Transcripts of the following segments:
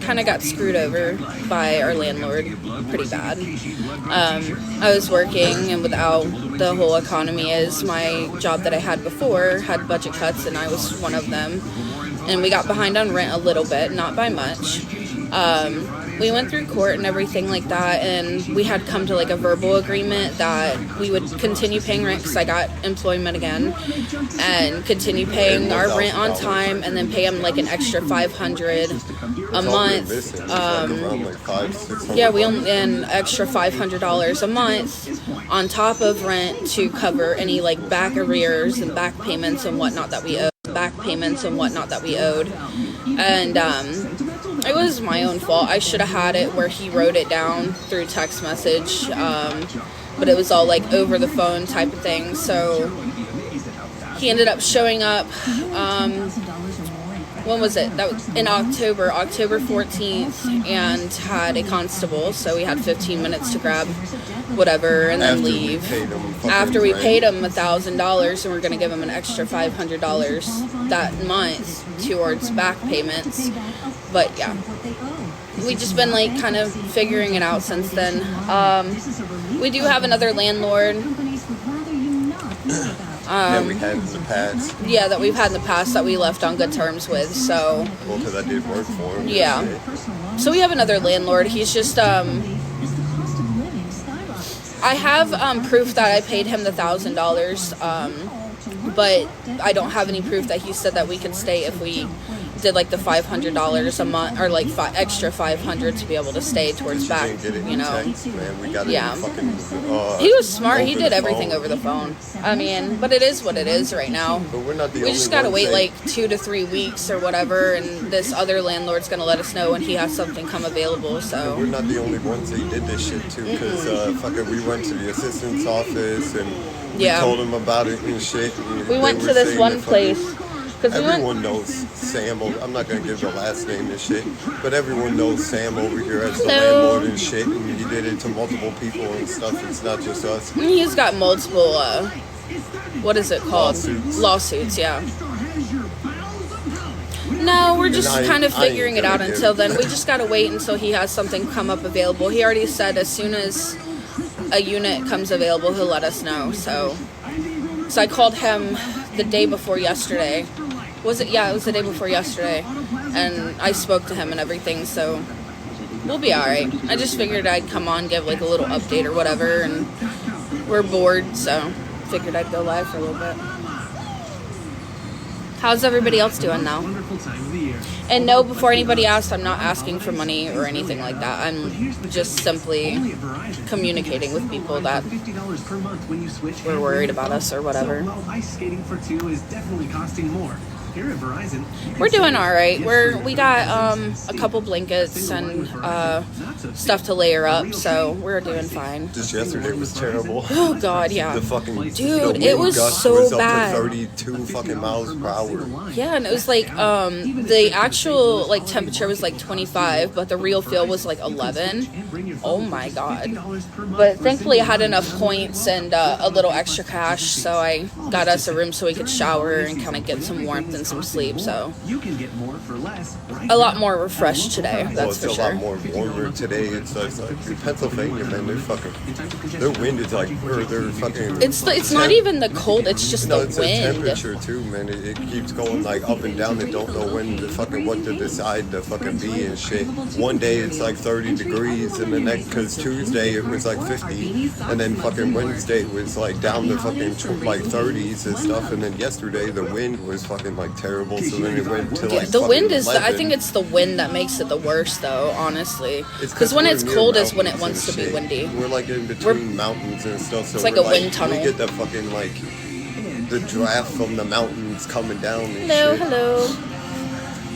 kind of got screwed over by our landlord pretty bad. I was working, and without the whole economy is, my job that I had before had budget cuts, and I was one of them. And we got behind on rent a little bit, not by much. We went through court and everything like that, and we had come to like a verbal agreement that we would continue paying rent because I got employment again, and continue paying our rent on time, and then pay them like an extra $500 a month. Yeah, we only an extra $500 a month on top of rent to cover any like back arrears and back payments and whatnot that we owed. And it was my own fault. I should have had it where he wrote it down through text message, but it was all like over the phone type of thing. So he ended up showing up. When was it? That was in October 14th, and had a constable. So we had 15 minutes to grab whatever and then leave. After we paid him $1,000, and we're going to give him an extra $500 that month towards back payments. But yeah, we just been like kind of figuring it out since then. We do have another landlord. That we had in the past. Yeah, that we've had in the past that we left on good terms with. So. Well, because I did work for him. Yeah. So we have another landlord. He's just I have proof that I paid him the $1,000, but I don't have any proof that he said that we could stay if we did like the $500 a month, or like extra $500 to be able to stay towards back. You know. Text, man. We got he was smart. He did everything over the phone. I mean, but it is what it is right now. But we're not the we just gotta wait like 2 to 3 weeks or whatever, and this other landlord's gonna let us know when he has something come available. So we're not the only ones that did this shit to, because we went to the assistant's office and we told him about it and shit. And we went to this one place. Everyone knows Sam. I'm not going to give the last name and shit, but everyone knows Sam over here as the landlord and shit, and he did it to multiple people and stuff. It's not just us. He's got multiple, what is it called? Lawsuits, yeah. No, we're just kind of figuring it out until then. We just got to wait until he has something come up available. He already said as soon as a unit comes available, he'll let us know. So I called him the day before yesterday. Was it? Yeah, it was the day before yesterday. And I spoke to him and everything, so we'll be alright. I just figured I'd come on, give like a little update or whatever, and we're bored, so figured I'd go live for a little bit. How's everybody else doing now? And no, before anybody asks, I'm not asking for money or anything like that. I'm just simply communicating with people that were worried about us or whatever. Ice skating for two is definitely costing more. Here at Verizon, we're doing all right. We got a couple blankets and stuff to layer up, so we're doing fine. Just yesterday was terrible. Oh God, yeah. The fucking dude, it was so bad. Up to 32 fucking miles per hour. Yeah, and it was like the actual like temperature was like 25, but the real feel was like 11. Oh my God! But thankfully, I had enough points and a little extra cash, so I got us a room so we could shower and kind of get some warmth and some sleep. So a lot more refreshed today. That's for sure. A lot more warmer today. It's like in Pennsylvania, man. Their wind is like, they're fucking. It's not even the cold. It's just the it's wind. The temperature too, man. It keeps going like up and down. They don't know when to fucking what to decide to fucking be and shit. One day it's like 30 degrees, and the next, because Tuesday it was like 50, and then fucking Wednesday was like down to fucking like 30s and stuff, and then yesterday the wind was fucking like terrible. So then it went to like the wind is. 11. I think it's the wind that makes it the worst, though. Honestly, because when it's cold is when it wants to be windy. We're like in between mountains and stuff, so it's like a wind tunnel. We get the fucking like the draft from the mountains coming down. And hello.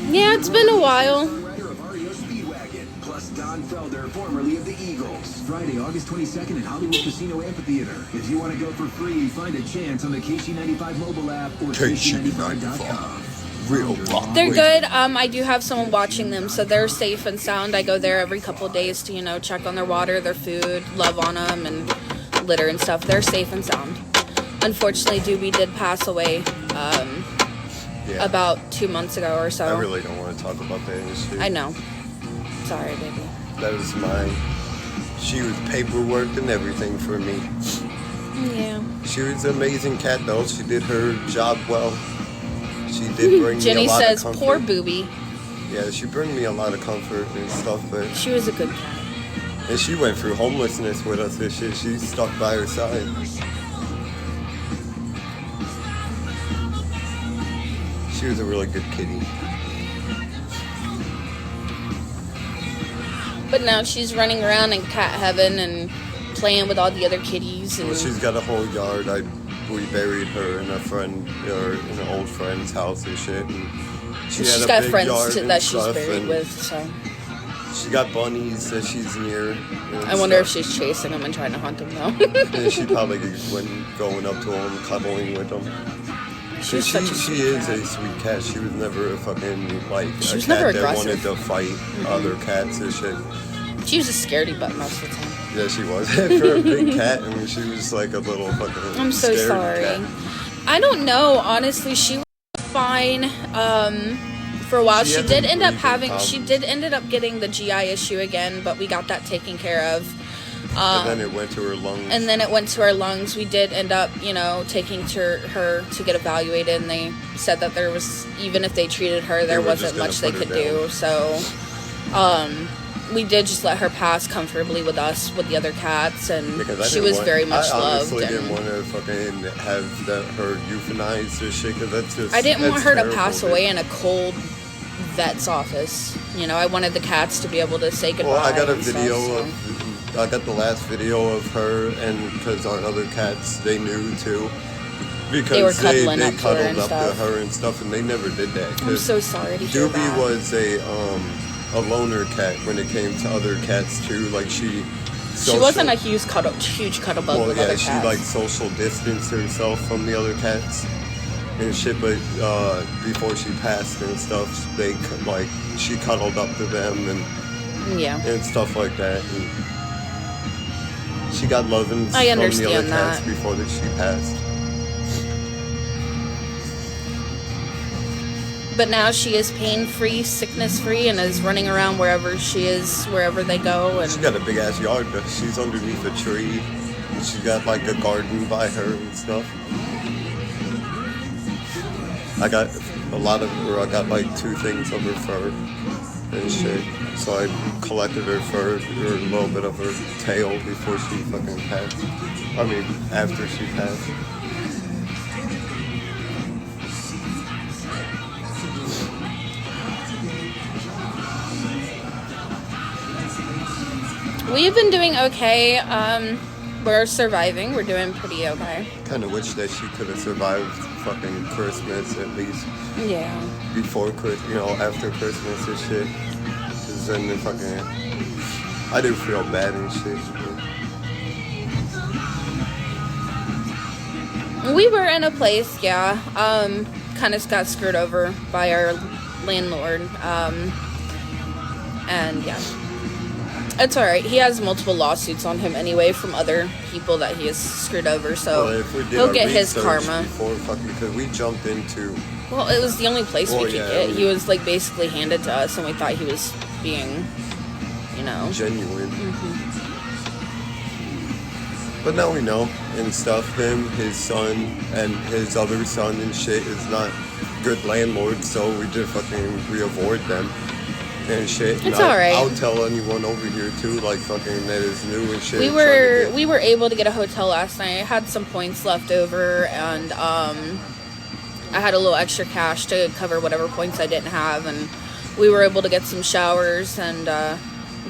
Yeah, it's been a while. Formerly of the Eagles. Friday, August 22nd at Hollywood Casino Amphitheater. If you want to go for free, find a chance on the KC95 mobile app or KC95.com. Real rock. They're good. I do have someone watching them, so they're safe and sound. I go there every couple of days to, check on their water, their food, love on them, and litter and stuff. They're safe and sound. Unfortunately, Doobie did pass away about 2 months ago or so. I really don't want to talk about that shit. I know. Sorry, baby. That was mine. She was paperwork and everything for me. Yeah. She was an amazing cat, though. She did her job well. She did bring Jenny me a lot says, of comfort. poor booby. Yeah, she bring me a lot of comfort and stuff, but... She was a good cat. And she went through homelessness with us and shit. She stuck by her side. She was a really good kitty. But now she's running around in cat heaven and playing with all the other kitties. And Well, she's got a whole yard. We buried her in an old friend's house and shit. And she's had a got big friends yard and that she's stuff, buried and with, so... She got bunnies that she's near. I wonder if she's chasing them and trying to hunt them, though. And she probably went going up to them, cuddling with them. She is a sweet cat. She was never a fucking, like, she a was cat never that wanted aggressive. to fight other cats and shit. She was a scaredy butt most of the time. Yeah, she was. For a big cat, I mean, she was like a little fucking I'm so scared sorry. cat. I don't know, honestly. She was fine for a while. She did end up getting the GI issue again, but we got that taken care of. And then it went to her lungs. We did end up, taking her to get evaluated, and they said that there was, even if they treated her, there wasn't much they could do. So, we did just let her pass comfortably with us, with the other cats, and she was very much loved. I honestly didn't want to fucking have her euthanized or shit, because that's just... I didn't want her to pass dude. away in a cold vet's office. I wanted the cats to be able to say goodbye. Well, I got a and video stuff, I got the last video of her, and because our other cats, they knew too. Because they were cuddling they up to her cuddled and up stuff. to her and stuff, and they never did that. I'm so sorry to hear Doobie that. was a loner cat when it came to other cats too. Like she wasn't a huge cuddle bug with other cats. She like social distanced herself from the other cats and shit. But before she passed and stuff, she cuddled up to them and stuff like that. And she got loving from the other cats before she passed. But now she is pain-free, sickness-free, and is running around wherever she is, wherever they go. And She's got a big-ass yard. She's underneath a tree. And she's got, like, a garden by her and stuff. I got like, 2 things of her fur and shit. So I collected her fur, or a little bit of her tail before she fucking passed. I mean, after she passed. we've been doing okay. We're surviving. We're doing pretty okay. Kind of wish that she could have survived fucking Christmas at least. Yeah. Before Christmas, after Christmas and shit. Cause then the fucking... I do feel bad and shit. We were in a place, kind of got screwed over by our landlord. And yeah. It's alright. He has multiple lawsuits on him anyway from other people that he has screwed over, so he'll get his karma. Because we jumped into... Well, it was the only place we could get. He was basically handed to us, and we thought he was being, genuine. Mm-hmm. But now we know and stuff. Him, his son, and his other son and shit is not good landlords, so we avoid them. And shit. It's alright. I'll tell anyone over here too, fucking that is new and shit. We were able to get a hotel last night. I had some points left over, and I had a little extra cash to cover whatever points I didn't have, and we were able to get some showers and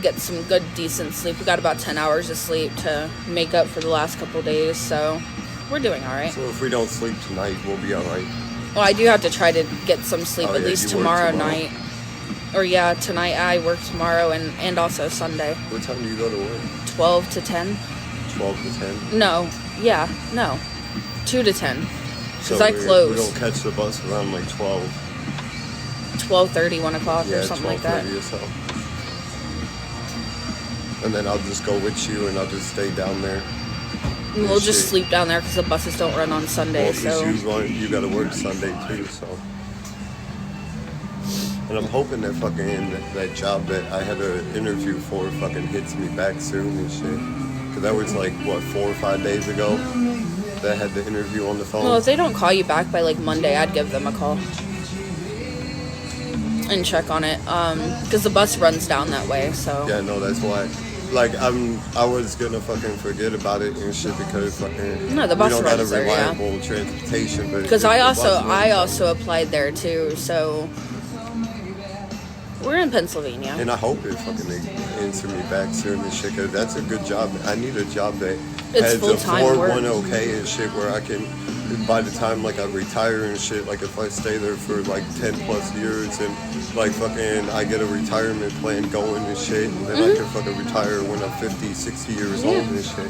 get some good, decent sleep. We got about 10 hours of sleep to make up for the last couple days, so we're doing alright. So if we don't sleep tonight, we'll be alright. Well, I do have to try to get some sleep at least tomorrow night. Or tonight. I work tomorrow and also Sunday. What time do you go to work? 12 to 10. 12 to 10? No. 2 to 10. Because I close. We don't catch the bus around 12. 12:30, 1 o'clock or something like that. Or so. And then I'll just go with you and I'll just stay down there. And we'll just sleep down there because the buses don't run on Sunday. Well, you got to work Sunday too, so. And I'm hoping that fucking that job that I had an interview for fucking hits me back soon and shit. Cause that was like, what, 4 or 5 days ago that I had the interview on the phone. Well, if they don't call you back by like Monday, I'd give them a call and check on it. Cause the bus runs down that way, so. Yeah, no, that's why. Like, I was gonna fucking forget about it and shit because fucking No, the bus we don't got a runs there, yeah. reliable transportation. But Because if I the bus runs also down- applied there too, so we're in Pennsylvania. And I hope it fucking answer me back soon and shit, cause that's a good job. I need a job that It's has a full-time 401k and shit where I can, by the time like I retire and shit, like if I stay there for like 10 plus years and like fucking I get a retirement plan going and shit, and then I can fucking retire when I'm 50, 60 years old and shit.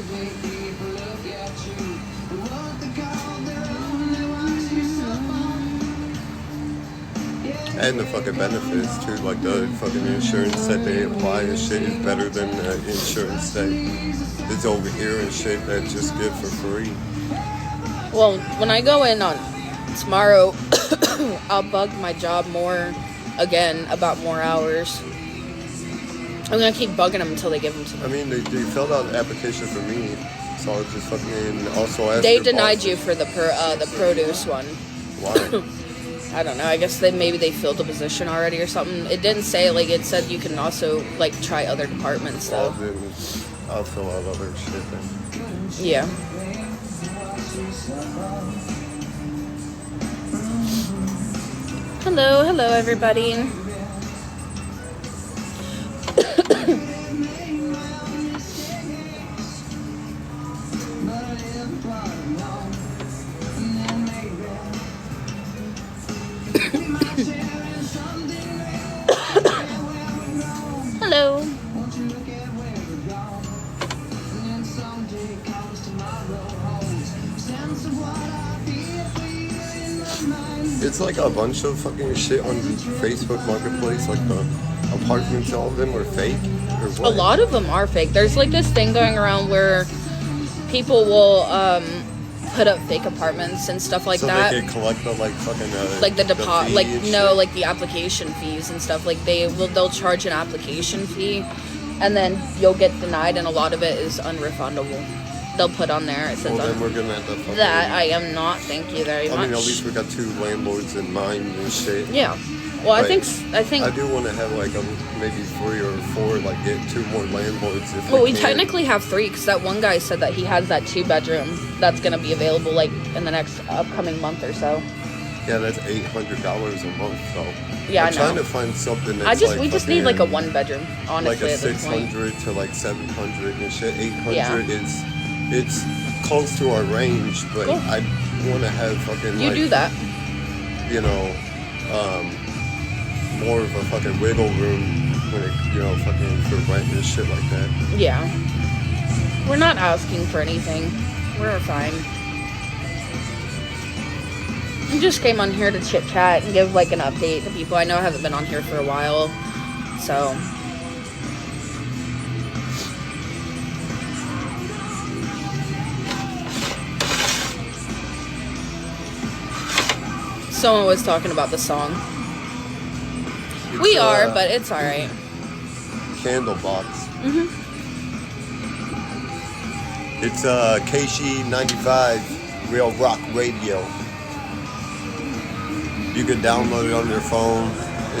And the fucking benefits too, like the fucking insurance that they apply and shit is better than the insurance that is over here and shit that just give for free. Well, when I go in on tomorrow, I'll bug my job more again about more hours. I'm gonna keep bugging them until they give them to me. I mean, they filled out an application for me, so I just fucking also asked. They their denied boss- you for the produce one. Why? I don't know. I guess maybe they filled the position already or something. It didn't say, like, it said you can also like try other departments Well, though. then I'll fill out other shit then. Yeah. Hello, everybody. Hello. It's like a bunch of fucking shit on Facebook Marketplace, like the apartments, all of them are fake, or what? A lot of them are fake. There's like this thing going around where people will put up fake apartments and stuff like so that. they can collect the like fucking Like the deposit, fee like and no, shit? like the application fees and stuff. Like they'll charge an application fee, and then you'll get denied, and a lot of it is unrefundable. They'll put on there. It says Well, then we're gonna have to fucking. that I am not. Thank you very much. I mean, at least we got 2 landlords in mind and shit. Yeah. Well, I But think. I do want to have like maybe 3 or 4, like get 2 more landlords if Well, we can. technically have 3 because that one guy said that he has that 2-bedroom that's gonna be available like in the next upcoming month or so. Yeah, that's $800 a month though. Yeah, I'm I know. trying to find something that's We just need like a 1-bedroom, honestly. like a at this point. 600 to like 700 and shit. 800 Yeah. it's close to our range, but Cool. I want to have fucking You like, do that. you know, more of a fucking wiggle room when it, you know, fucking for rent and shit like that. Yeah. We're not asking for anything. We're fine. We just came on here to chit chat and give like an update to people. I know I haven't been on here for a while, so. Someone was talking about the song. We are, but it's alright. Candlebox. It's KC 95 Real Rock Radio. You can download it on your phone.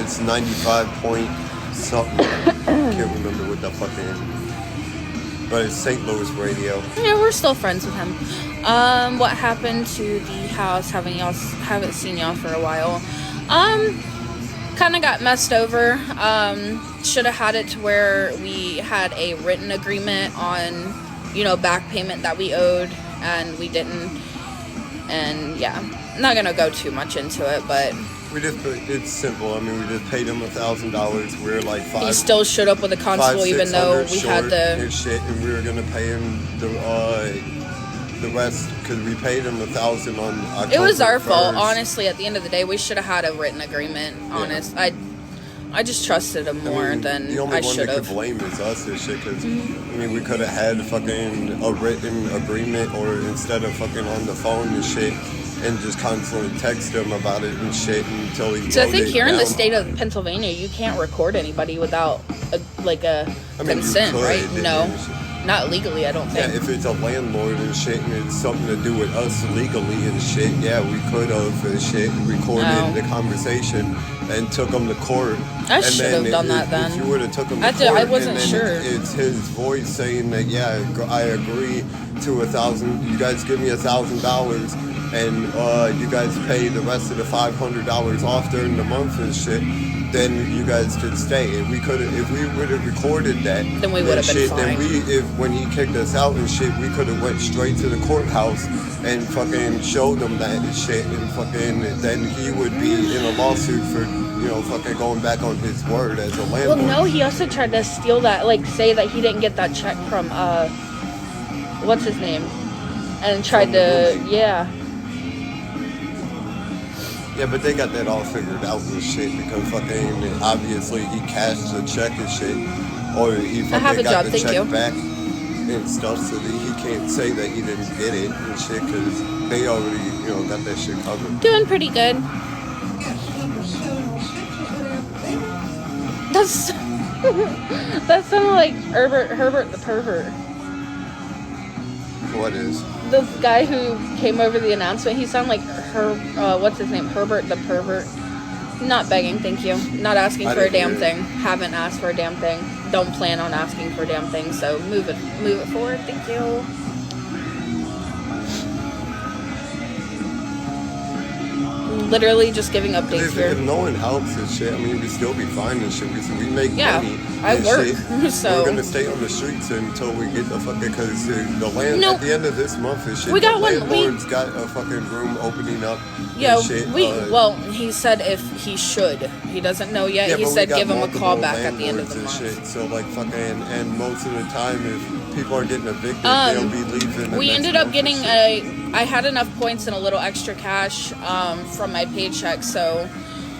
It's 95 point something. Can't remember what the fucking. But it's St. Louis radio. Yeah, we're still friends with him. What happened to the house? Haven't seen y'all for a while. Kind of got messed over. Should have had it to where we had a written agreement on, back payment that we owed, and we didn't. And yeah, I'm not gonna go too much into it, but It's simple. I mean, we just paid him $1,000. We're like he still showed up with a constable, even though we had and shit, and we were gonna pay him the rest because we paid him $1,000 on October. It was our fault, 1st. honestly. At the end of the day, we should have had a written agreement. Honest, I just trusted him more than the only I one should that have. could blame is us and shit. Because we could have had fucking a written agreement, or instead of fucking on the phone and shit, and just constantly text him about it and shit until he. So I think wrote it here in the down. state of Pennsylvania, you can't record anybody without a I mean, you consent, could, right? and No, shit. not legally. I don't Yeah, think. if it's a landlord and shit and it's something to do with us legally and shit, yeah, we could have shit recorded No. the conversation and took him to court. I And should then have done that if then. you would have took him to I court, wasn't and then sure. it's his voice saying that, yeah, I agree to $1,000. You guys give me $1,000 and you guys pay the rest of the $500 off during the month and shit. Then you guys could stay. If we would have recorded that, Then we would have been shit, fine. then when he kicked us out and shit, we could have went straight to the courthouse and fucking showed him that and shit, and fucking then he would be in a lawsuit for fucking going back on his word as a Well, landlord. no, he also tried to steal that, like, say that he didn't get that check from what's his name, and tried From the to, roommate. yeah. Yeah, but they got that all figured out and shit because fucking obviously he cashed the check and shit, or he I have fucking a got job, the thank check you. back and stuff, so that he can't say that he didn't get it and shit because they already got that shit covered. Doing pretty good. That's that sounded like Herbert the pervert. What is? The guy who came over the announcement, he sounded like what's his name? Herbert the pervert. Not begging, thank you. Not asking I for a didn't damn hear it. thing. Haven't asked for a damn thing. Don't plan on asking for a damn thing. So move it forward. Thank you. Literally just giving updates If here. no one helps and shit, I mean, we'd still be fine and shit. We make Yeah, money. I and work, shit. so- We're gonna stay on the streets until we get the fucking, because the land No. at the end of this month and shit. We got the one- landlord's got a fucking room opening up. Yeah, and shit. well, he said if he should. He doesn't know yet. Yeah, He but we said got give him a multiple call back at the end of the landlords month. and shit. So like fucking, and most of the time, if people are getting evicted, they'll be leaving. the We next ended up month getting and shit. I had enough points and a little extra cash from my paycheck, so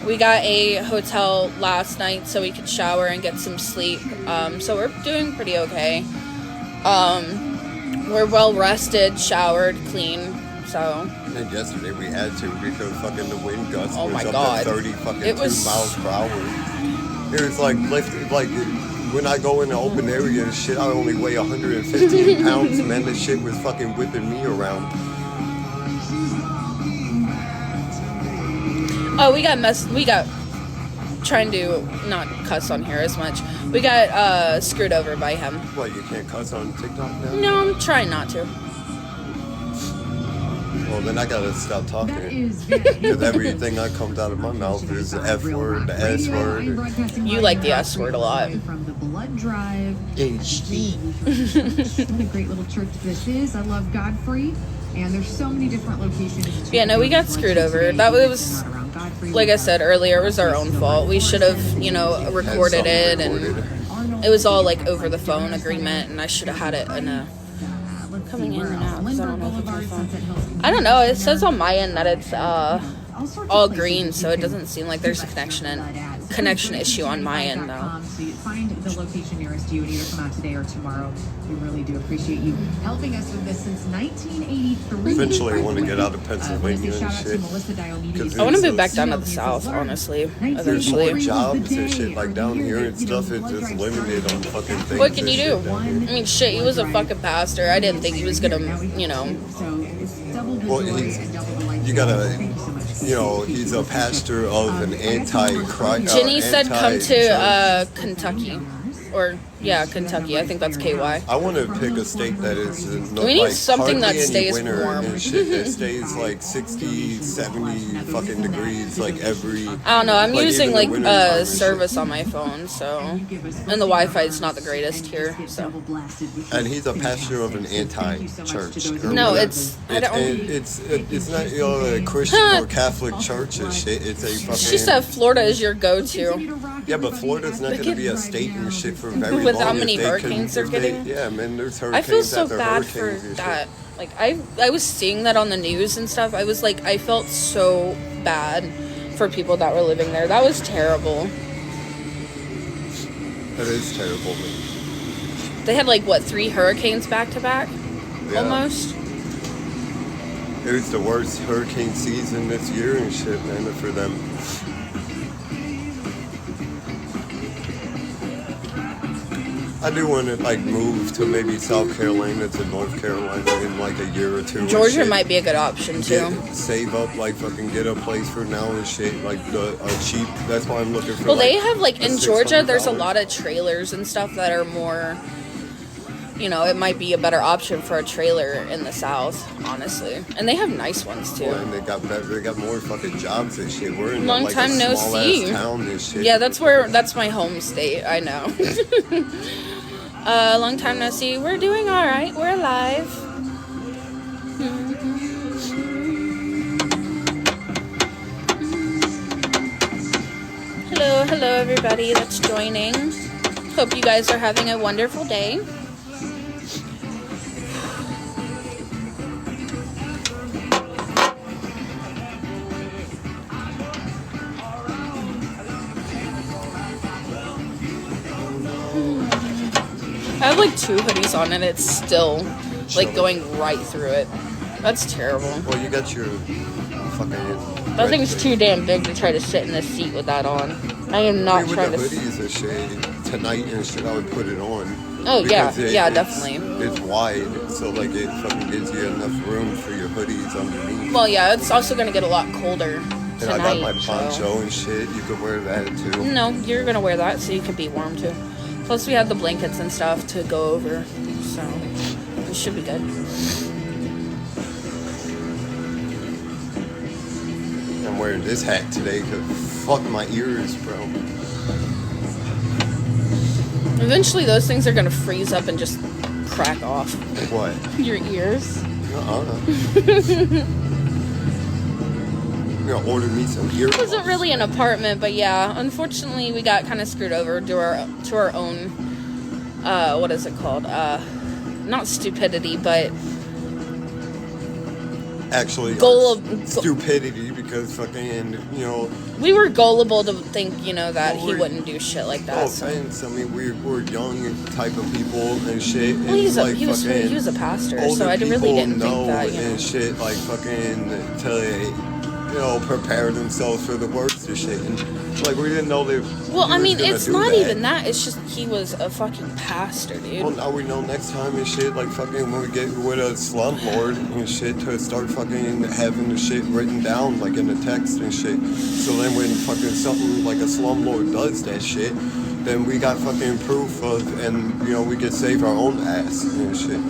we got a hotel last night so we could shower and get some sleep. So we're doing pretty okay. We're well rested, showered, clean. So And yesterday we had to because fucking the wind gusts Oh was my up God. to 30 fucking It 2 was- miles per hour. It was like lifted, like when I go in the open area and shit, I only weigh 115 pounds, man. This shit was fucking whipping me around. oh, we got trying to not cuss on here as much. We got screwed over by him. What, you can't cuss on TikTok now? No, I'm trying not to. Well, then I gotta stop That talking. is Because everything that comes out of my mouth is the F word, the S word. You like the S word a lot. From the blood drive. HD. What a great little church this is. I love Godfrey. And there's so many different locations. to Yeah, no, we got do screwed today. over. That was, Not around Godfrey. like I said earlier, it was our own fault. We should have, recorded it, and it was all like over the phone agreement, and I should have had it in a. Coming in and out, 'cause I don't know if it's my phone. I don't know. It says on my end that it's all green, so it doesn't seem like there's a connection issue on my end though. So you find the location nearest you and either come out today or tomorrow. We really do appreciate you helping us with this since 1983. Eventually, I want to get out of I wanna say Pennsylvania shout and out to shit. Melissa Diomedes. 'Cause I want to it's move back so- down to the south, honestly, There's eventually. more jobs and shit like down here and stuff. It's just limited on fucking things. What can you and do? shit down here. I mean, shit, he was a fucking pastor. I didn't think he was gonna, So it's double the Well, joy he's- and double the life. you gotta- Thank you so much. He's a pastor of an anti-Christ. Jenny said come to Kentucky. Or, yeah, Kentucky. I think that's KY. I want to pick a state that is We need something that hardly any stays winter warm. and shit that stays like 60, 70 fucking degrees like every. I don't know. I'm like, using even like the winter time and shit. service on my phone, so and the Wi-Fi is not the greatest here. So And he's a pastor of an anti-church. or no, whatever. it's I don't. It's not a Christian or Catholic church and shit. It's a fucking. She said Florida is your go-to. Yeah, but Florida's not going to be a state and shit for very With long. how if many they can- hurricanes they're if they- getting? Yeah, man, there's I hurricanes feel so after bad for hurricanes and shit. that. Like I was seeing that on the news and stuff. I was like, I felt so bad for people that were living there. That was terrible. That is terrible, man. They had like what 3 hurricanes back to back, Yeah. almost. It was the worst hurricane season this year and shit, man, for them. I do want to like move to maybe South Carolina to North Carolina in like a year or two. Georgia might be a good option too. Save up, like fucking get a place for now and shit, like cheap. That's why I'm looking for. Well, they have like in Georgia, there's a lot of trailers and stuff that are more. You know, it might be a better option for a trailer in the South, honestly. And they have nice ones too. Well, and they got more fucking jobs and shit. We're in long like time a no small see. ass town and shit. Yeah, that's my home state. I know. Long time no see. We're doing all right. We're alive. Hello everybody that's joining. Hope you guys are having a wonderful day. I have like 2 hoodies on and it's still like going right through it. That's terrible. Well, you got your fucking. That thing's too damn big to try to sit in this seat with that on. I am not trying to. With the hoodies and shit tonight and shit, I would put it on. Oh yeah, definitely. It's wide, so like it fucking gives you enough room for your hoodies underneath. Well, yeah, it's also gonna get a lot colder tonight. And I got my poncho and shit. You could wear that too. No, you're gonna wear that so you can be warm too. Plus, we have the blankets and stuff to go over, so it should be good. I'm wearing this hat today because fuck my ears, bro. Eventually, those things are gonna freeze up and just crack off. What? Your ears. You know, order me some ear. It wasn't really an apartment, but yeah, unfortunately, we got kind of screwed over to our own. What is it called? Not stupidity, but actually stupidity, because fucking, you know, we were gullible to think, you know, that he wouldn't do shit like that. Oh, thanks. I mean, we're young type of people and shit. Well, he was a pastor, so I really didn't think that, you know. And shit, like fucking you know, prepare themselves for the worst and shit. And like, we didn't know they. Well, I mean, it's not even that. It's just he was a fucking pastor, dude. Well, now we know next time and shit, like fucking when we get with a slumlord and shit, to start fucking having the shit written down like in the text and shit. So then when fucking something like a slumlord does that shit, then we got fucking proof of, and you know, we can save our own ass and shit.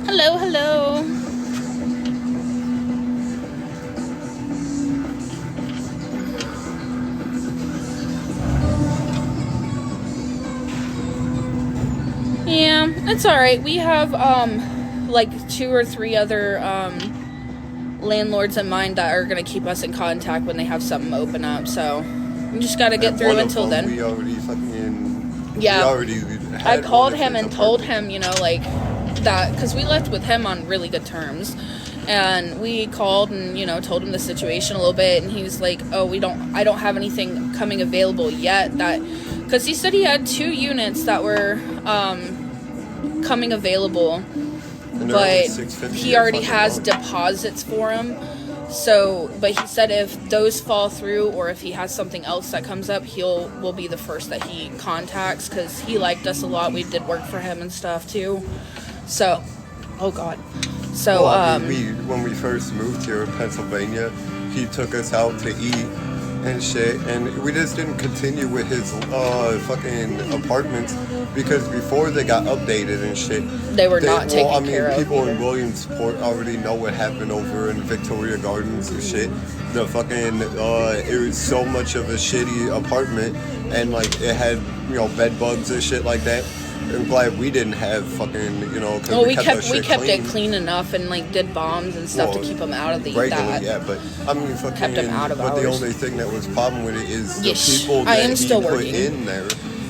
Hello. Yeah, it's alright. We have, like 2 or 3 other, landlords in mind that are gonna keep us in contact when they have something open up, so we just gotta get through until then. We already fucking... Yeah. I called him and told him, you know, like, that, because we left with him on really good terms, and we called and, you know, told him the situation a little bit, and he was like, oh, I don't have anything coming available yet, that, because he said he had 2 units that were, coming available, but he already has deposits for them. So, but he said if those fall through, or if he has something else that comes up, we'll be the first that he contacts, because he liked us a lot. We did work for him and stuff too. So, oh god. So, well, when we first moved here in Pennsylvania, he took us out to eat and shit, and we just didn't continue with his fucking apartments, because before they got updated and shit, they were not taken care of. People in Williamsport already know what happened over in Victoria Gardens and shit. The fucking it was so much of a shitty apartment, and like it had, you know, bed bugs and shit like that. I'm glad we didn't have fucking, you know, because we kept it clean enough, and like did bombs and stuff to keep them out of the regularly, yeah. But I mean, fucking kept them out of But ours. the only thing that was problem with it is the people that he put in there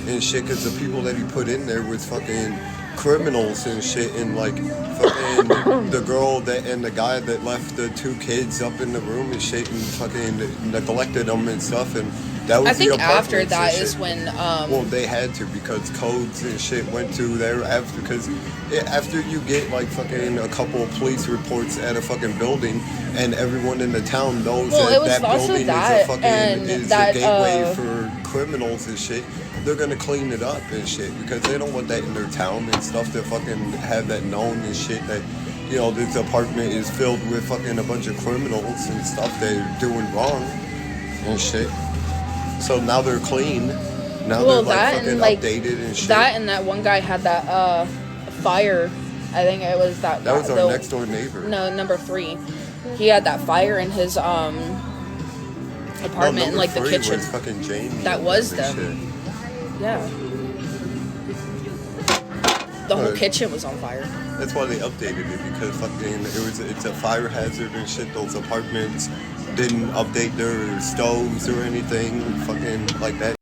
and shit. Because the people that he put in there was fucking criminals and shit, and like fucking the girl and the guy that left the 2 kids up in the room and shit, and fucking neglected them and stuff, and That was I think the after apartments that and is shit. when Well, they had to because codes and shit went through there after. Because after you get like fucking a couple of police reports at a fucking building, and everyone in the town knows well, it that was that also building that and is a that gateway for criminals and shit. They're gonna clean it up and shit because they don't want that in their town and stuff. To fucking have that known and shit that. You know, this apartment is filled with fucking a bunch of criminals and stuff that are doing wrong and shit. So now they're clean. Now they're well like that fucking and like updated and shit. that and that one guy had that fire. I think it was that. That was our the, next door neighbor. No, number 3. He had that fire in his apartment in like the kitchen. Was fucking Jamie. That was them. Shit. Yeah. The whole kitchen was on fire. That's why they updated it because fucking it's a fire hazard and shit. Those apartments didn't update their stoves or anything, fucking like that.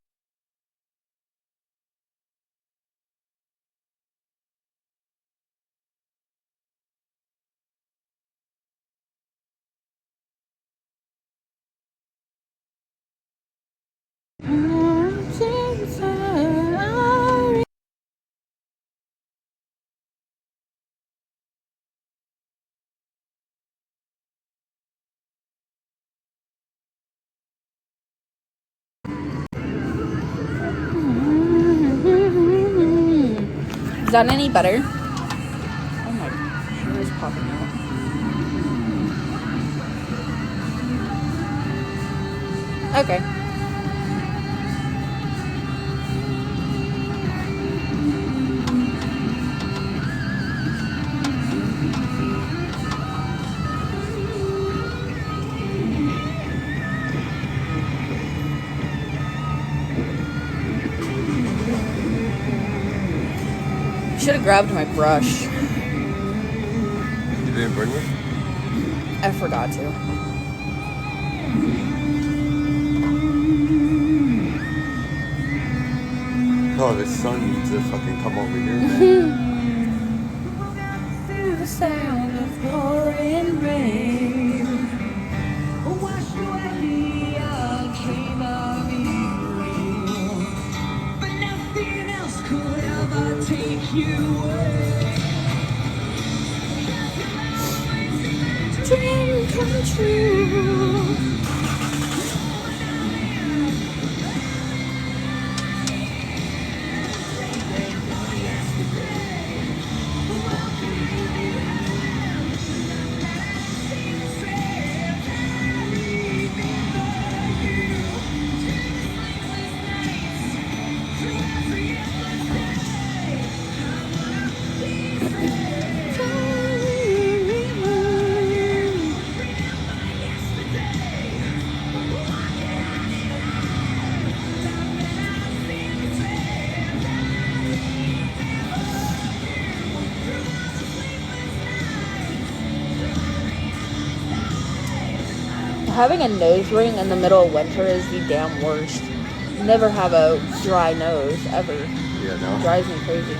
Is that any better? Oh my, hair is popping out. Okay. Should have grabbed my brush. You didn't bring it? I forgot to. Oh, the sun needs to fucking come over here, man. Through the sound of pouring rain. Wash away all came of you. But nothing else could ever take you away. Dream come true. Having a nose ring in the middle of winter is the damn worst. Never have a dry nose, ever. Yeah, no. It drives me crazy.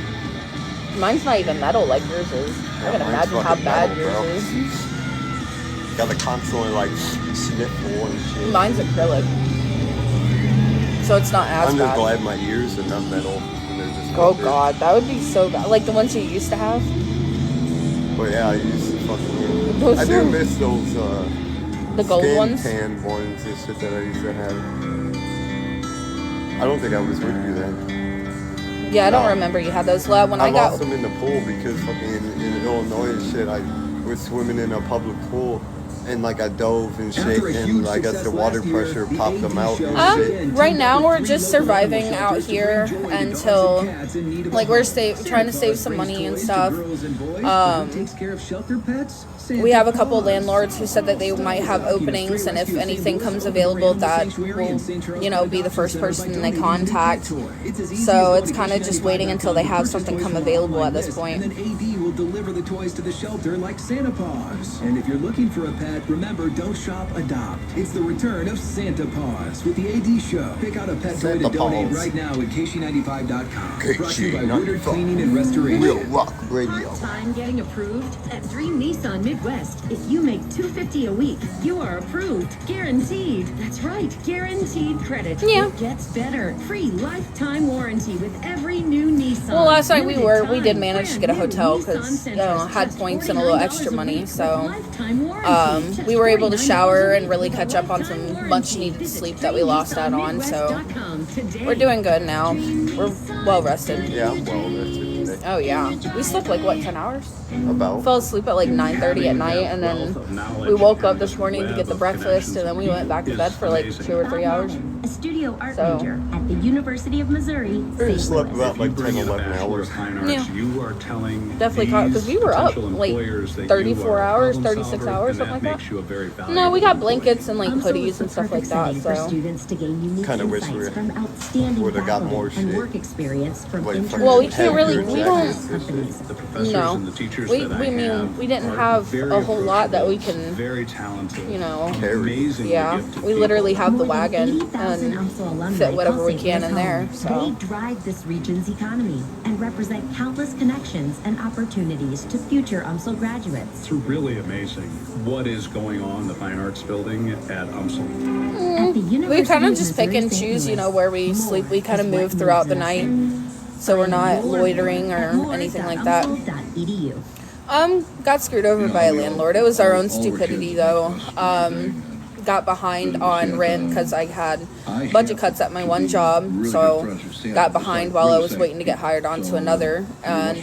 Mine's not even metal like yours is. I can imagine how bad yours is. Gotta constantly like sniffle and shit. Mine's acrylic. So it's not as I'm bad. just glad my ears are not metal. And they're just Oh rubber. god, that would be so bad. Like the ones you used to have? But yeah, I used to fucking... Those I do are- miss those The gold skin ones? tan ones and shit that I used to have. I don't think I was with you then. Yeah, I don't No. remember you had those. When I I got lost them in the pool because fucking in Illinois and shit, I was swimming in a public pool and like I dove and shit After a and huge I guess the success water last year, pressure the popped them AD out and shows shit. again right teamed now up we're with just 3 local surviving animal out shelters to here bring joy to dogs until and cats in need of a like we're home. trying to save some Santa money and Claus brings stuff. toys to girls and boys, but who takes care of shelter pets? Santa We have a couple Claus. landlords who said that they might have openings, and if anything comes available, that will, you know, be the first person they contact. So it's kind of just waiting until they have something come available at this point. And then AD will deliver the toys to the shelter like Santa Paws. And if you're looking for a pet, that, remember, don't shop, adopt. It's the return of Santa Paws with the AD Show. Pick out a pet toy Santa to donate Paws. right now at KC95.com. KC95. Brought to you by Woodard Cleaning and Restoration. Real Rock Radio. Time getting approved? At Dream Nissan Midwest, if you make $250 a week, you are approved. Guaranteed. That's right. Guaranteed credit. Yeah. It gets better. Free lifetime warranty with every new Nissan. Well, last night we Limited did time, manage to get a brand new hotel Nissan because Sentra had starts points and a little $49 extra a money. week with So lifetime warranty. Just we were able to $49 shower a and week really with a catch up on some lifetime much warranty. needed Visit sleep that we lost out on. So DreamNissanMidwest.com today. we're doing good now. We're well rested. Yeah, I'm well rested today. Oh yeah, we slept like what, 10 hours? About. Fell asleep at like 9:30 at night, and then we woke up this morning to get the breakfast, and then we went back to bed for like 2 or 3 hours. A studio art So- major at the University of Missouri. We slept about like 10, Bringing a 11 Bachelor hours. of Fine Arts, Yeah. you are telling Definitely caught because we were up potential like employers that you 34 are a hours, problem 36 solver, hours, and something like that. makes you a very No, we got valuable blankets and like UMSL is hoodies the and stuff like perfect that. setting for So, students to gain unique Kinda wish we insights from outstanding would've got faculty more and shit. work experience from Like, interns Well, we and can't really- experts we at don't- companies. The professors No. and the teachers we that I mean have we didn't are have very a whole lot that we approachable, can, very talented, you know, amazingly yeah. gifted We literally people. have the More than wagon 80,000 and UMSL alumni fit whatever we call can St. in there. Louis So. home. They drive this region's economy and represent countless connections and opportunities to future UMSL graduates. It's really amazing what is going on in the Fine Arts Building at UMSL. At the We University kind of of just pick Missouri and St. choose, you know, Louis. where we More sleep. We kind of is what move throughout the moves night, us. so we're not Find more loitering at or anything like that. moors.umsl.edu. Got screwed over by a landlord. It was our own stupidity though. Got behind on rent because I had budget cuts at my one job, so got behind while I was waiting to get hired onto another. And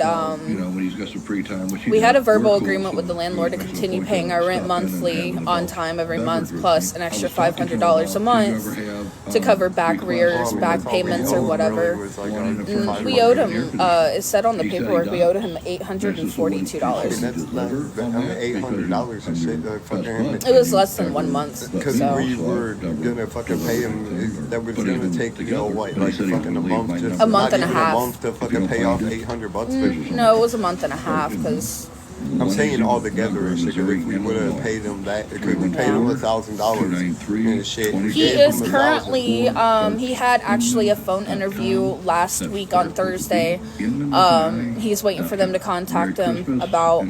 we had a verbal agreement with the landlord to continue paying our rent monthly on time every month, plus an extra $500 a month to cover back rears, back payments, or whatever. And we owed him. It said on the paperwork we owed him $842. That's not, $800 and shit. It was less than 1 month. Because So. we were gonna fucking pay him. That was gonna take, you know, what, like fucking a month, just A month not and a even half. a month to fucking pay off $800. But No, it was a month and a half because I'm saying all together and shit. 'Cause if we would have paid him that, because we paid him $1,000 and shit. we he gave him is $1,000. currently he had actually a phone interview last week on Thursday. He's waiting for them to contact him about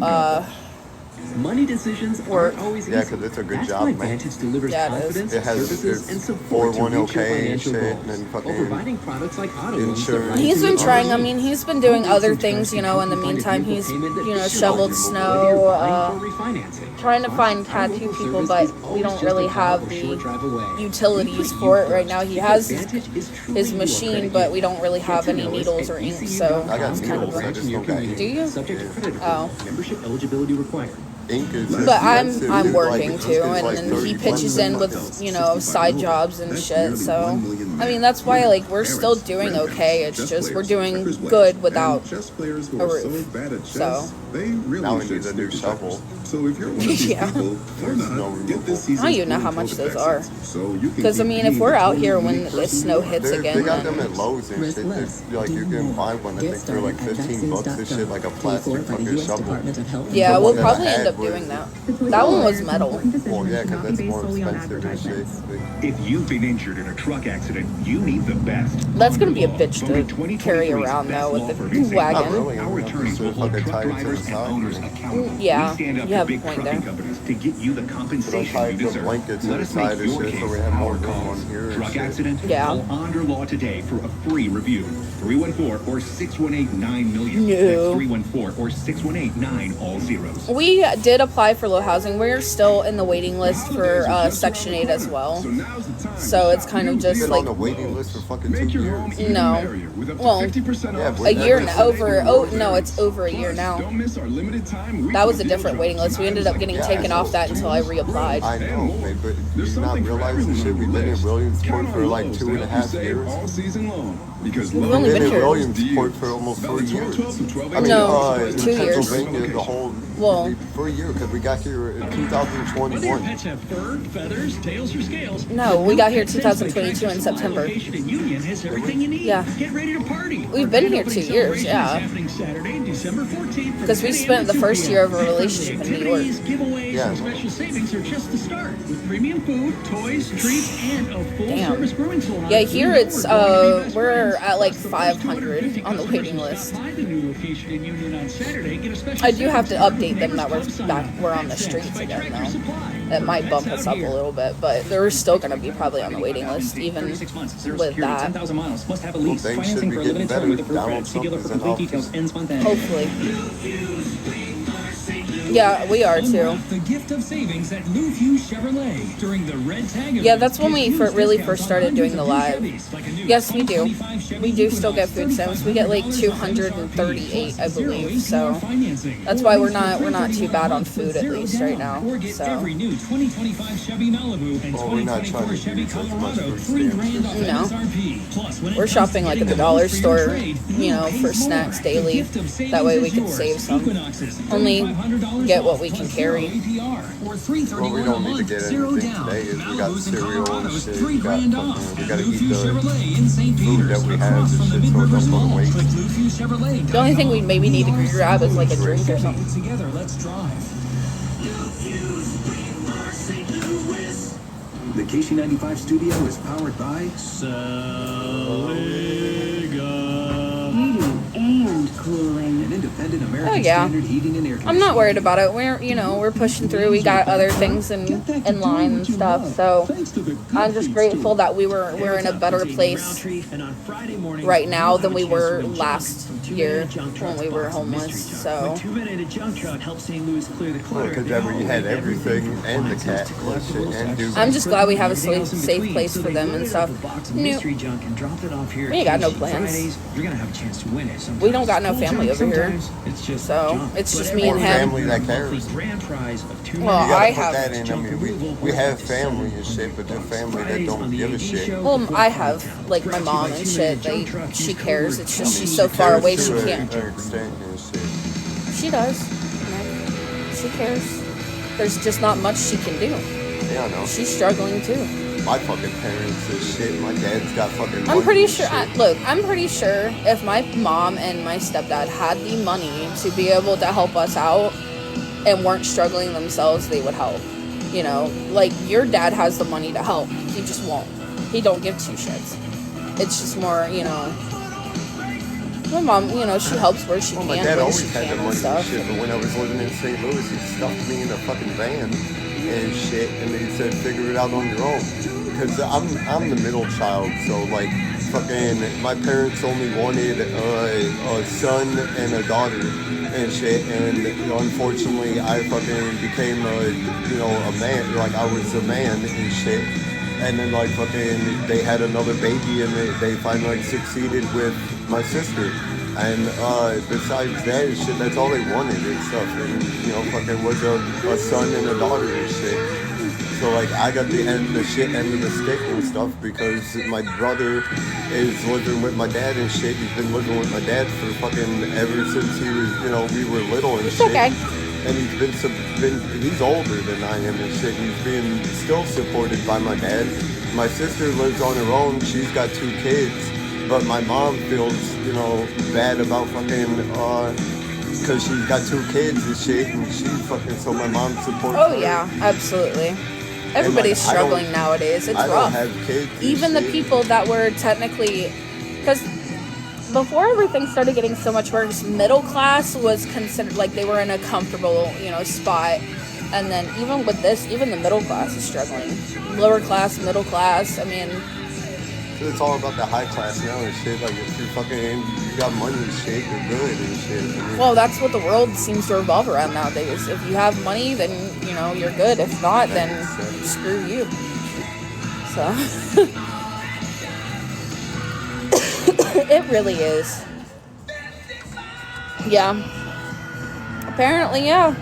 Money decisions Work. aren't always Yeah, easy. 'cause it's a good That's job, why man. Vantage delivers Yeah, it is. confidence, It has services, and its support to reach your 401k and financial shit, goals. and While fucking providing products like auto loans that insurance. rise he's to been the trying. I bottom mean, line. he's been doing Home other Insurance things, you know. In the can find a meantime, vehicle he's payment that fits shoveled your snow, budget, whether you're buying or refinancing. trying to find Our tattoo local people, service but is we always don't just really a call have or short drive away. the We utilities put for you it right first now. He because has Vantage is truly his your machine, credit but union. we don't really Get have to any know us needles at or ink, ECU.com. so I got it's kind of needles, I weird. just don't got ink. Do you? Subject to credit Oh. approval. Membership eligibility required. ink is But I'm expensive, dude. working Like, too, it's and like then he 30 pitches in bucks. with, you know, side jobs and shit. So I mean, that's why like we're still doing okay. It's just we're doing good without a roof. So Now we need a new shovel. So if you're one of these Yeah. people, fear not. no Get this I season's don't even know full how much coat those of are. excellence. So you can Because I keep mean, if being we're the out totally here when unique the person snow you are. hits They again, got them then at Lowe's and shit. Celeste, Like you can buy one, I think, for like $15 and shit, like a plastic fucking shovel. yeah, The we'll one that I probably end had up was- doing that. That one was metal. Well, yeah, because that's more expensive and shit. If you've been injured in a truck accident, you need the best. That's gonna be a bitch Voted to 2023's carry around best though law with firm the in St. Not wagon. really. Our attorneys will Just hold fucking truck tied to the drivers and side. owners accountable. Yeah, We stand up you to have a big point trucking there. companies to get you the So they compensation tied you the deserve. blankets Let to us the side make and your shit, case so we have more our room cause. on here and Truck shit. accident? Yeah. Call Onder Law today for a free review. 314 or 618-9-MILLION. No. That's 314 or 618-9 all zeros. We did apply for low housing. We're still in the waiting list for Section 8 as well. So now's the time. So it's kind of just Been like on the waiting list for fucking Make 2 your home years. even No. merrier with up to Well, 50% yeah, off. but a year Plus, now. Over. Oh no, it's over a year now. Don't miss our limited time That was a weekly different deal waiting list. We ended up getting Yeah, taken I off know. that until I reapplied. I know, man, but do There's you not something for realize the everyone shit on we've the been in list. Williamsport Count for on like Lowe's to 2.5 help you save years? all season long. Because We've Lowe's only We've been been in here. Williamsport for almost 4 years. Valid 12/12 to 12 I mean, No, 2 in years. Pennsylvania, the whole Well, For a year, because we got here in Whether your 2021. pets have fur, feathers, tails, or scales. No, we got here Pet Central 2022 in Tractor Supply September. location in Union has everything you need. Yeah. Get ready to party. We've Our been grand here opening 2 years, celebration yeah. is happening Saturday, December 14th. Because we spent the first year of our relationship in New York. Giveaways Yeah. and special savings are just the start. With premium food, toys, treats, and a full-service brewing salon. Yeah, here we know it's, we're going to be best we're friends. at like Plus, the first 500 on the customers waiting who list. stop by the new location in Union on Saturday get a special I do have to savings card update with them that we're Neighbors Club back, sign. we're on the Pet Sense streets by again Tractor though. Supply. It might Pets bump out us up a here. little bit, but they're still going to be probably on the waiting list even with that. 10,000 miles. Must have a Well, lease. things Financing should for be a limited getting term with better. approved Donald credit. See dealer Trump for is in complete details. office. Ends month end. Hopefully. Yeah, we are too. Unlock the gift of savings at Lou Hughes Chevrolet during the Red Tag Yeah, that's when we really first started doing the live. Yes, we do. We do still get food stamps. We get like 238, I believe. So that's why we're not too bad on food at least right now. So every new 2025 Chevy Malibu and Well, we're not trying 2024 to Chevy use as much Colorado food 3 stamps. grand off No. MSRP. Plus, when it we're comes shopping to like at getting the dollar most for your store, trade, you know, Lou for pays snacks more. daily. The gift of savings That way we is can yours. save some. Equinoxes, Only $3,500 get what off we can plus zero carry. APR, or $331 Well, we don't need to a month, get zero anything down. today. Is we got Malibu's and cereal and Colorado's shit. 3 We got grand fucking, off. we gotta Lou eat Hughes the Chevrolet in St. food Peters, that we have across and from the shit, Mid so it Rivers don't go to Mall. waste. Click LouHughesChevrolet.com. The only thing we maybe need to We are grab is like a Chevy. drink or something. Together, let's drive. The KC95 studio is powered by Heating and cooling. an independent American Oh, yeah. Standard heating and air conditioning. I'm not worried about it. We're pushing through. We got other things in line and stuff. So I'm just grateful that we're in a better place right now than we were last year when we were homeless. So Because we had everything and the cat and shit and do. I'm just glad we have a safe place for them and stuff. No, we ain't got no plans. We don't got no family over here. So it's just me Or and him. family that cares. Well, You gotta I put have. that in. I mean, we have family and shit, but they're family that don't give a shit. Well, I have like my mom and shit. She cares. It's just she's so She far cares away to she an can't. extent and shit. She does. She cares. There's just not much she can do. Yeah, I know. She's struggling too. My fucking parents and shit. My dad's got fucking. I'm money pretty and sure. shit. Look, I'm pretty sure if my mom and my stepdad had the money to be able to help us out and weren't struggling themselves, they would help. You know, like your dad has the money to help. He just won't. He don't give two shits. It's just more, you know. My mom, you know, she helps where she Well, can, my dad when always she had the can and money and stuff. shit, but when I was living in St. Louis, he stuffed me in a fucking van and shit, and he said, figure it out on your own. Because I'm the middle child, so like, fucking, my parents only wanted a son and a daughter and shit, and unfortunately, I fucking became a man, like I was a man and shit. And then like fucking, they had another baby, and they finally like succeeded with my sister. And besides that and shit, that's all they wanted and stuff. And fucking was a son and a daughter and shit. So like I got the shit end of the stick and stuff because my brother is living with my dad and shit. He's been living with my dad for fucking ever since he was, we were little and shit. Okay. And he's older than I am and shit. He's being still supported by my dad. My sister lives on her own. She's got 2 kids. But my mom feels, bad about fucking, because she's got 2 kids and shit. And she fucking, so my mom supports her. Oh yeah, absolutely. Everybody's I don't- struggling nowadays. It's I rough. don't have kids. and Even the shit. people that were technically, because before everything started getting so much worse, middle class was considered like they were in a comfortable, spot. And then even with this, even the middle class is struggling. Lower class, middle class. I mean, It's all about the high class now and shit. Like if you got money and shit, you're good and shit. I mean, well, that's what the world seems to revolve around nowadays. If you have money, then you're good. If not, then screw you. So it really is. Yeah. Apparently, yeah.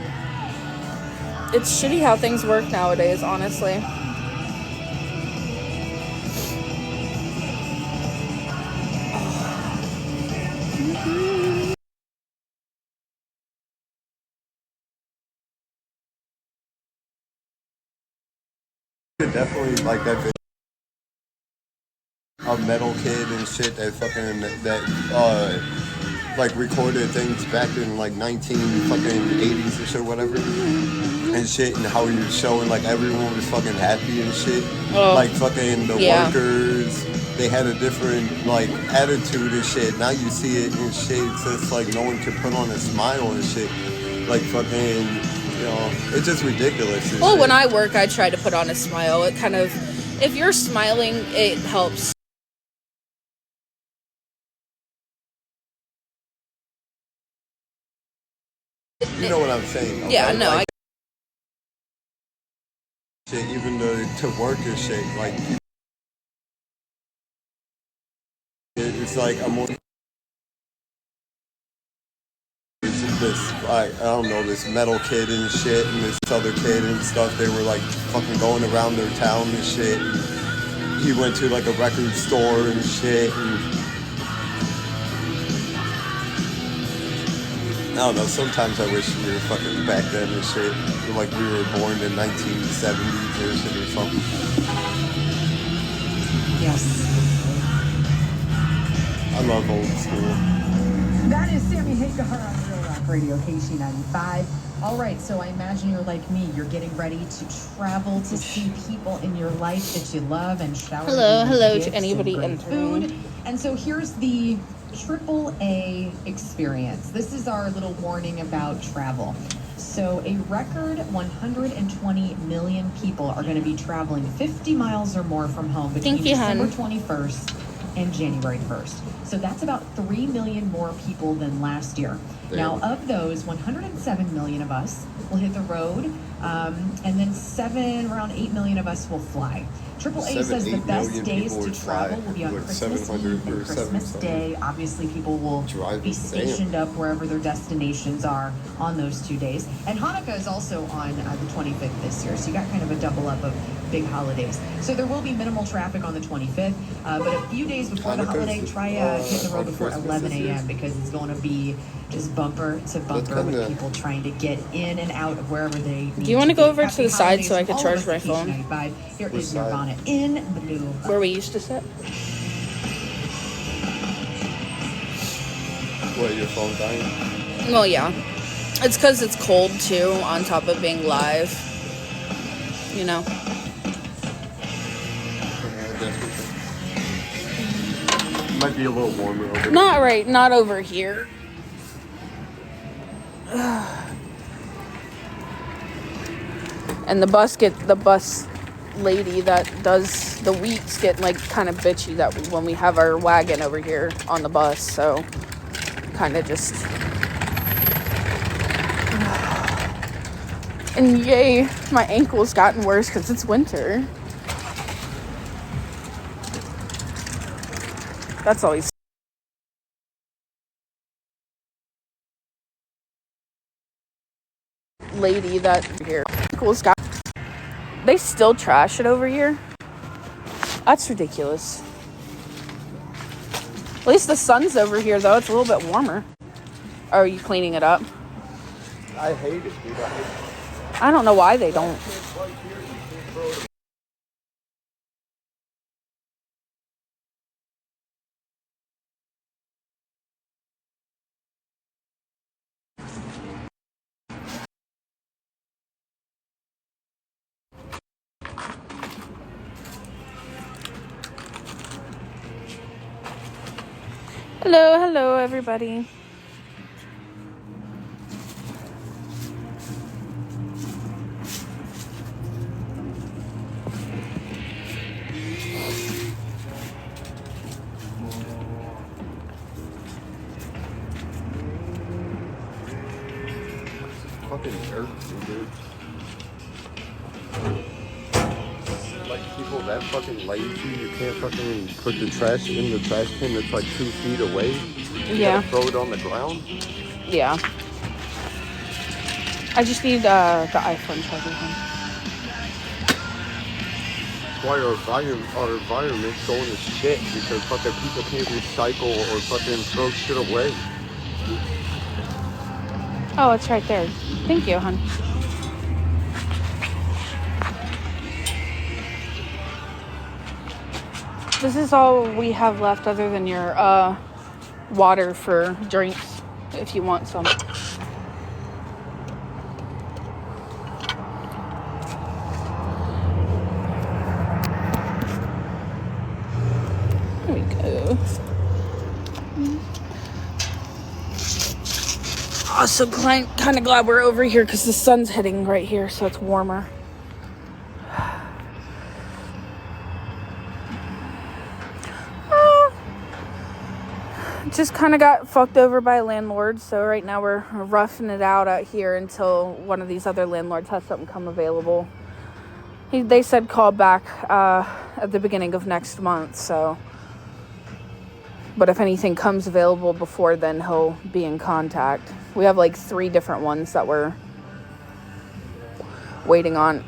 It's shitty how things work nowadays, honestly. definitely like that. A metal kid and shit that fucking like recorded things back in like 1980s or shit, whatever, and shit, and how he was showing like everyone was fucking happy and shit. Like fucking the workers, they had a different like attitude and shit. Now you see it and shit. It's just like no one can put on a smile and shit. Like fucking, you know, it's just ridiculous. And well, shit. when I work, I try to put on a smile. It kind of, if you're smiling, it helps. You know what I'm saying? Though, Yeah, right? no, Like, shit, even to work and shit, like it's like I'm more. This I don't know, this metal kid and shit and this other kid and stuff, they were like fucking going around their town and shit. He went to like a record store and shit, and I don't know, sometimes I wish we were fucking back then and shit, like we were born in 1970s or shit or something. Yes. I love old school. That is Sammy Hagar on Real Rock Radio, KC95. All right, so I imagine you're like me. You're getting ready to travel to see people in your life that you love and shower. Hello to anybody in food. And so here's the AAA experience. This is our little warning about travel. So a record 120 million people are going to be traveling 50 miles or more from home between December 21st and January 1st. So that's about 3 million more people than last year. Damn. Now, of those, 107 million of us will hit the road, and then around 8 million of us will fly. AAA says the best days to travel will be on Christmas Eve and Christmas Day. Obviously, people will be stationed up wherever their destinations are on those 2 days. And Hanukkah is also on the 25th this year, so you got kind of a double up of big holidays. So there will be minimal traffic on the 25th, but a few days before the holiday, try hit the road before 11 a.m. because it's going to be just bumper to bumper with people trying to get in and out of wherever they need. Do you want to go over Happy to the side holidays so I can from charge all of my us at phone? KC95. Here is Nirvana in blue. Where we used to sit? What, your phone dying? Well, yeah. It's because it's cold, too, on top of being live. You know? Might be a little warmer over there. Not over here. And the bus lady that does the wheats get like kind of bitchy that when we have our wagon over here on the bus, so kind of just and yay, my ankle's gotten worse because it's winter. That's always lady that here ankle's got. They still trash it over here. That's ridiculous. At least the sun's over here, though. It's a little bit warmer. Are you cleaning it up? I hate it, dude. I don't know why they don't. Hello, everybody. Fucking irks me, dude. Like people that fucking lazy, you can't fucking put the trash in the trash can that's like 2 feet away. You gotta throw it on the ground. Yeah. I just need the iPhone charger. Why our environment's going to shit because fucking people can't recycle or fucking throw shit away. Oh, it's right there. Thank you, hon. This is all we have left other than your water for drinks, if you want some. There we go. Also, kind of glad we're over here because the sun's hitting right here, so it's warmer. Just kind of got fucked over by a landlord, so right now we're roughing it out here until one of these other landlords has something come available. They said call back at the beginning of next month, so. But if anything comes available before then, he'll be in contact. We have like 3 different ones that we're waiting on.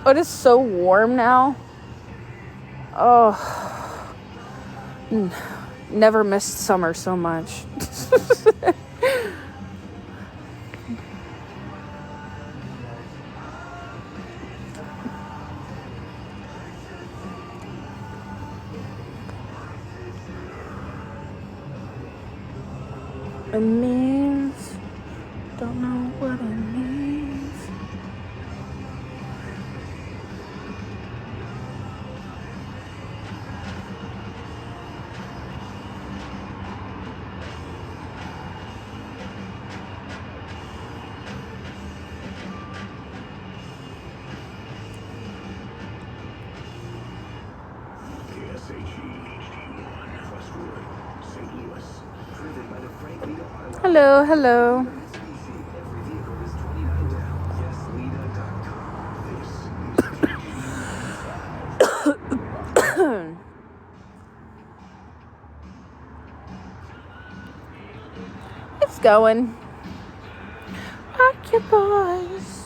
Oh, it is so warm now. Oh, never missed summer so much. It means, don't know what it means. Hello, hello. It's going. Rock your boys.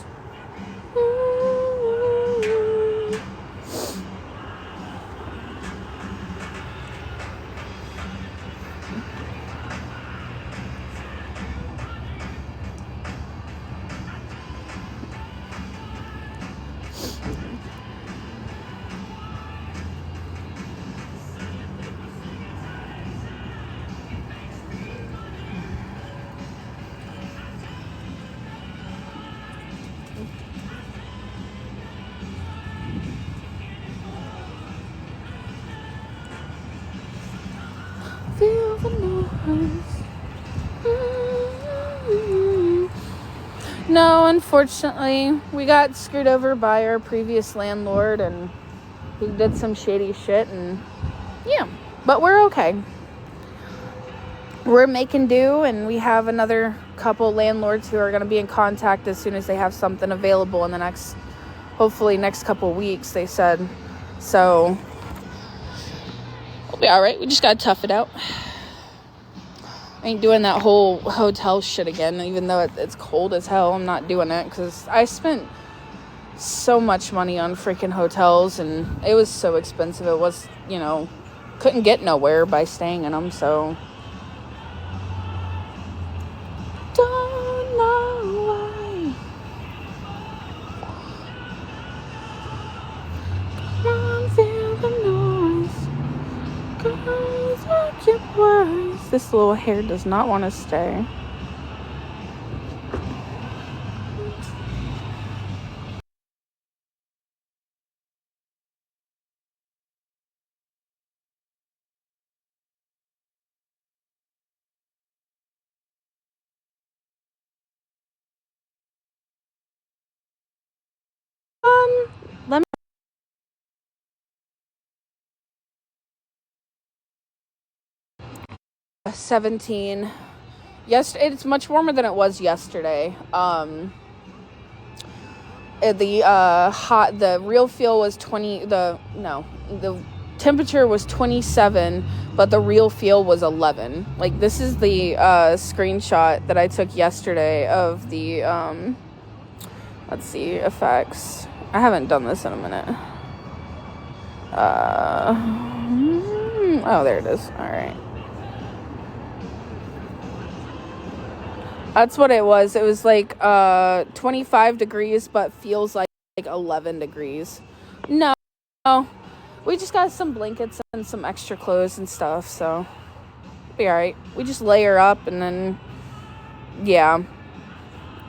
Feel the noise. No, unfortunately, we got screwed over by our previous landlord, and he did some shady shit, and yeah, but we're okay. We're making do, and we have another couple landlords who are going to be in contact as soon as they have something available in the hopefully next couple weeks, they said. So we'll be all right. We just got to tough it out. I ain't doing that whole hotel shit again, even though it's cold as hell. I'm not doing it because I spent so much money on freaking hotels, and it was so expensive. It was, couldn't get nowhere by staying in them, so. Don't know why. Come on, feel the noise. Girls, rock your words. This little hair does not want to stay. Let me 17. Yes, it's much warmer than it was yesterday. The real feel was 20. The temperature was 27, but the real feel was 11. Like, this is the screenshot that I took yesterday of the let's see, effects. I haven't done this in a minute. Oh, there it is. All right. That's what it was. It was like 25 degrees, but feels like 11 degrees. No, we just got some blankets and some extra clothes and stuff, so it'll be alright. We just layer up and then, yeah.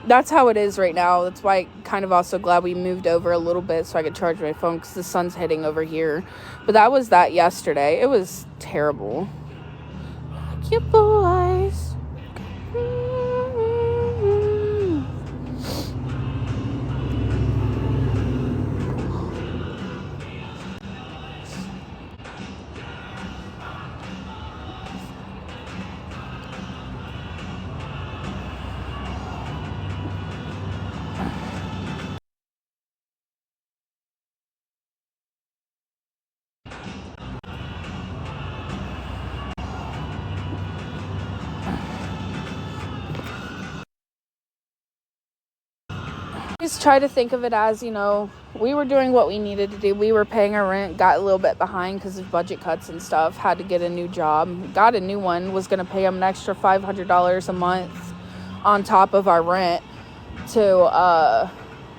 That's how it is right now. That's why I'm kind of also glad we moved over a little bit so I could charge my phone because the sun's hitting over here. But that was that yesterday. It was terrible. You boys. Just try to think of it as, we were doing what we needed to do. We were paying our rent, got a little bit behind because of budget cuts and stuff, had to get a new job, got a new one, was going to pay them an extra $500 a month on top of our rent to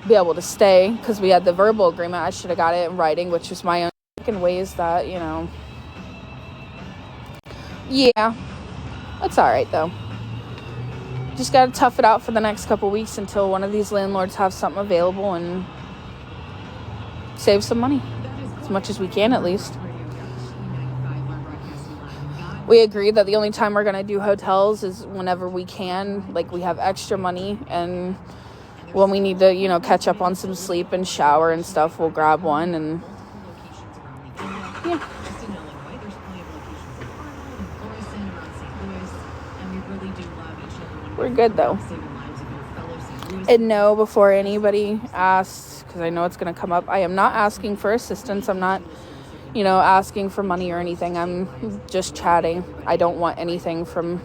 be able to stay because we had the verbal agreement. I should have got it in writing, which was my own fucking ways that, yeah, it's all right though. Just got to tough it out for the next couple weeks until one of these landlords have something available and save some money. As much as we can, at least. We agreed that the only time we're going to do hotels is whenever we can. Like, we have extra money. And when we need to, catch up on some sleep and shower and stuff, we'll grab one. And, yeah. We're good, though. And no, before anybody asks, because I know it's going to come up, I am not asking for assistance. I'm not, asking for money or anything. I'm just chatting. I don't want anything from...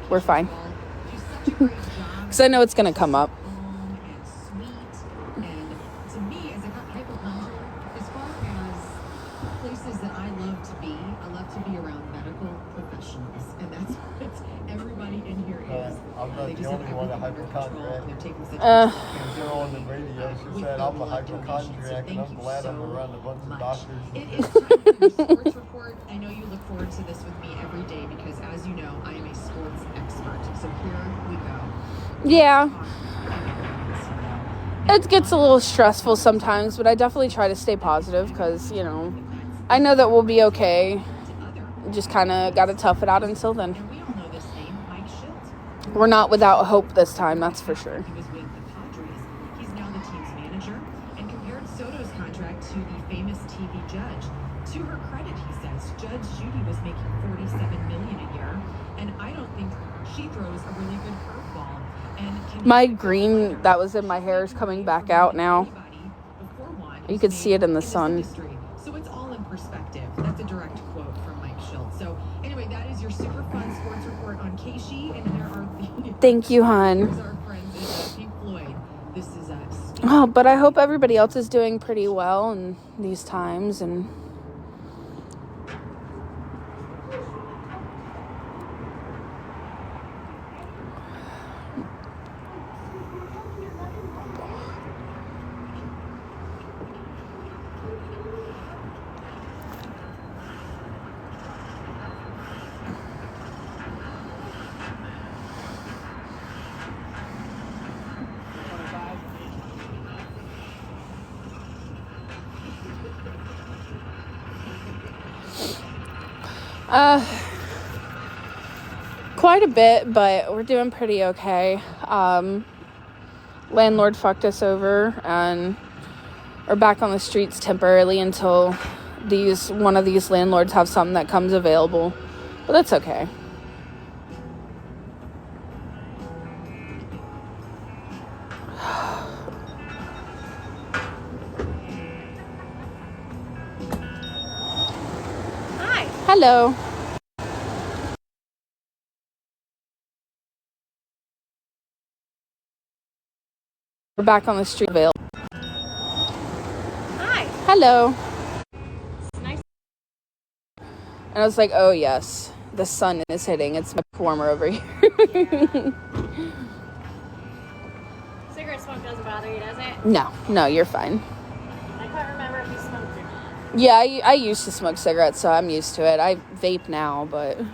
We're fine. Because I know it's going to come up. I'm not the only one a hypochondriac. You're on the radio. She said I'm a hypochondriac, and I'm glad I'm around a bunch of doctors. It is time for your sports report. I know you look forward to this with me every day because, as you know, I am a sports expert. So here we go. Yeah. It gets a little stressful sometimes, but I definitely try to stay positive because, I know that we'll be okay. Just kind of got to tough it out until then. We're not without hope this time, that's for sure. He was with the Padres. He's now the team's manager and compared Soto's contract to the famous TV judge. To her credit, he says, Judge Judy was making $47 million a year, and I don't think she throws a really good curveball. And my green that was in my hair is coming back out now. You could see it in the sun. So it's all in perspective. That's a direct quote from Mike Schultz. So anyway, that is your super fun sports report on Casey, and there are Thank you, hon. our friends Pink Floyd. This is oh, but I hope everybody else is doing pretty well in these times and quite a bit, but we're doing pretty okay. Landlord fucked us over and we're back on the streets temporarily until one of these landlords have something that comes available. But that's okay. Hi. Hello. We're back on the street available. Hi. Hello. It's nice. And I was like, oh yes, the sun is hitting. It's much warmer over here. Cigarette smoke doesn't bother you, does it? No, you're fine. Yeah, I used to smoke cigarettes, so I'm used to it. I vape now, but... Me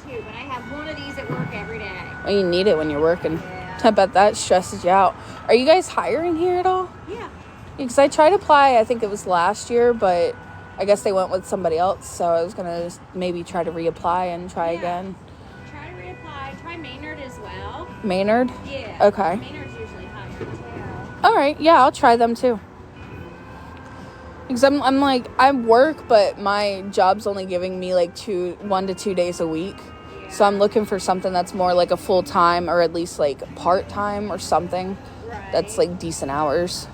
too, but I have one of these at work every day. Well, you need it when you're working. Yeah. I bet that stresses you out. Are you guys hiring here at all? Yeah. Because I tried to apply, I think it was last year, but I guess they went with somebody else, so I was going to maybe try to reapply and try again. Try to reapply. Try Maynard as well. Maynard? Yeah. Okay. Maynard's usually hired too. All right. Yeah, I'll try them too. Because I'm like, I work, but my job's only giving me like 1 to 2 days a week. Yeah. So I'm looking for something that's more like a full-time or at least like part-time or something. Right. That's like decent hours.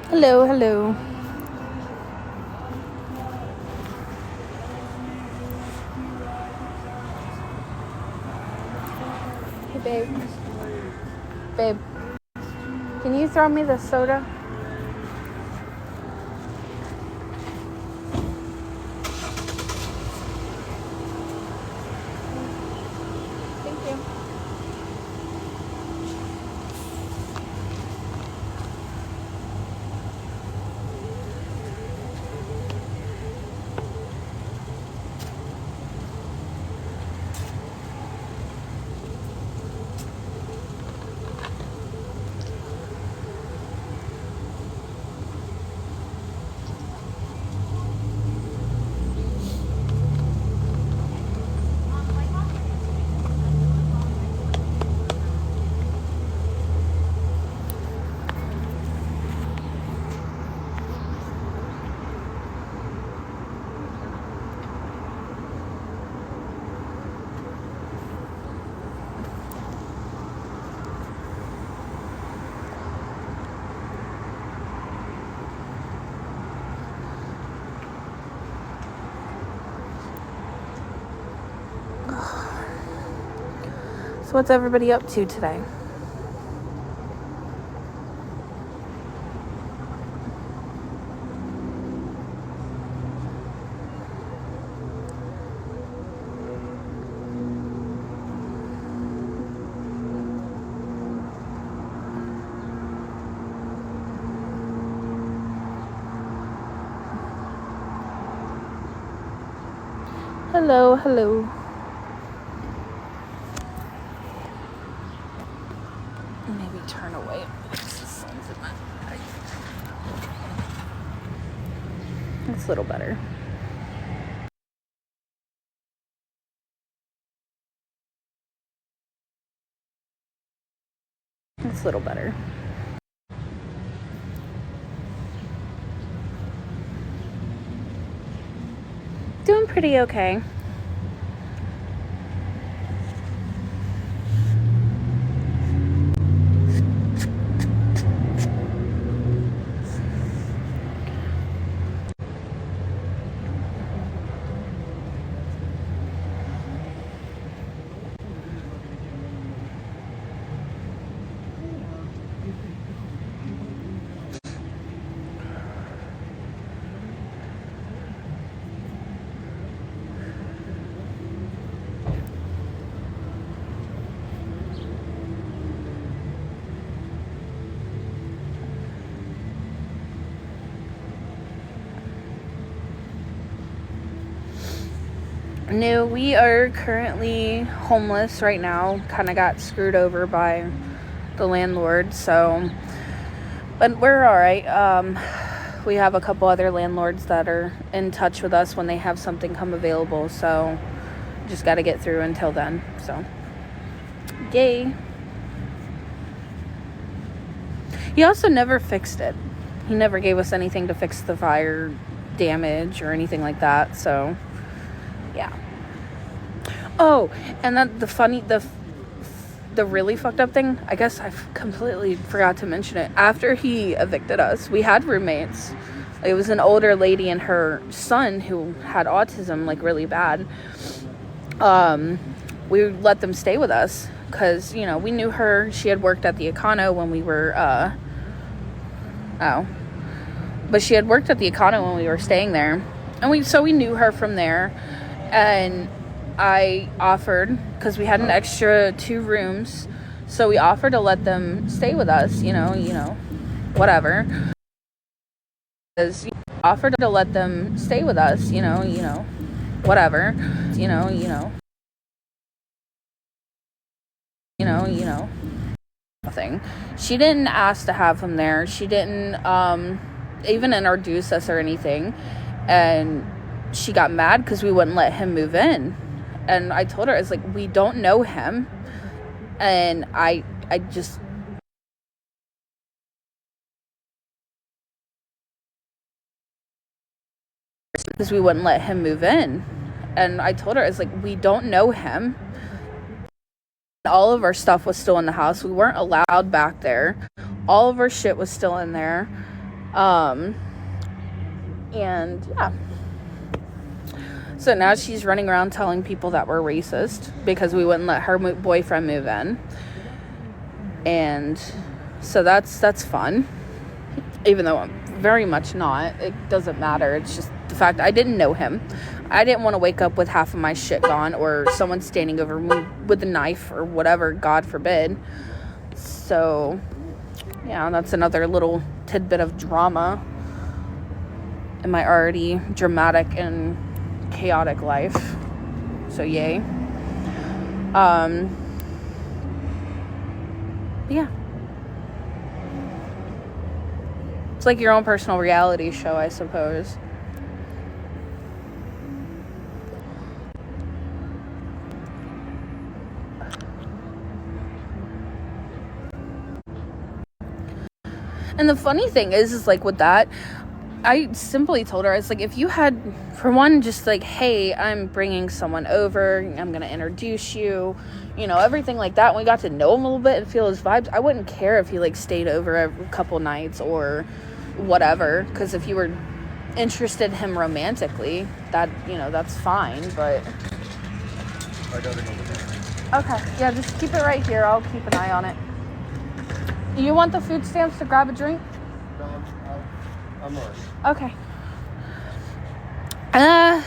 Hello, hello. Hey, babe. Babe, can you throw me the soda? Thank you. So what's everybody up to today? Hello, hello. Maybe turn away. That's a little better. That's a little better. Doing pretty okay. No, we are currently homeless right now. Kind of got screwed over by the landlord, so, but we're all right. We have a couple other landlords that are in touch with us when they have something come available, so just got to get through until then. So, yay. He also never fixed it. He never gave us anything to fix the fire damage or anything like that, so yeah. Oh, and then the really fucked up thing, I guess I completely forgot to mention it. After he evicted us, we had roommates. It was an older lady and her son who had autism, like, really bad. We let them stay with us because, you know, we knew her. She had worked at the Econo when we were, but she had worked at the Econo when we were staying there. And we knew her from there. And I offered, because we had an extra 2 rooms, so we offered to let them stay with us, you know, whatever. Offered to let them stay with us, you know, whatever, you know, nothing. She didn't ask to have him there. She didn't even introduce us or anything. And she got mad because we wouldn't let him move in. And I told her, it's like, we don't know him. And I just... because we wouldn't let him move in. And I told her, it's like, we don't know him. All of our stuff was still in the house. We weren't allowed back there. All of our shit was still in there. And yeah. So now she's running around telling people that we're racist because we wouldn't let her boyfriend move in. And so that's fun. Even though I'm very much not. It doesn't matter. It's just the fact I didn't know him. I didn't want to wake up with half of my shit gone or someone standing over me with a knife or whatever, God forbid. So, yeah, that's another little tidbit of drama in my already dramatic and chaotic life. So, yay. Yeah. It's like your own personal reality show, I suppose. And the funny thing is like with that, I simply told her, it's like, if you had, for one, just like, hey, I'm bringing someone over, I'm going to introduce you, you know, everything like that. And we got to know him a little bit and feel his vibes. I wouldn't care if he like stayed over a couple nights or whatever, because if you were interested in him romantically, that, you know, that's fine. But I gotta go with that. Okay, yeah, just keep it right here. I'll keep an eye on it. You want the food stamps to grab a drink? No, I'm alright. Okay. I'm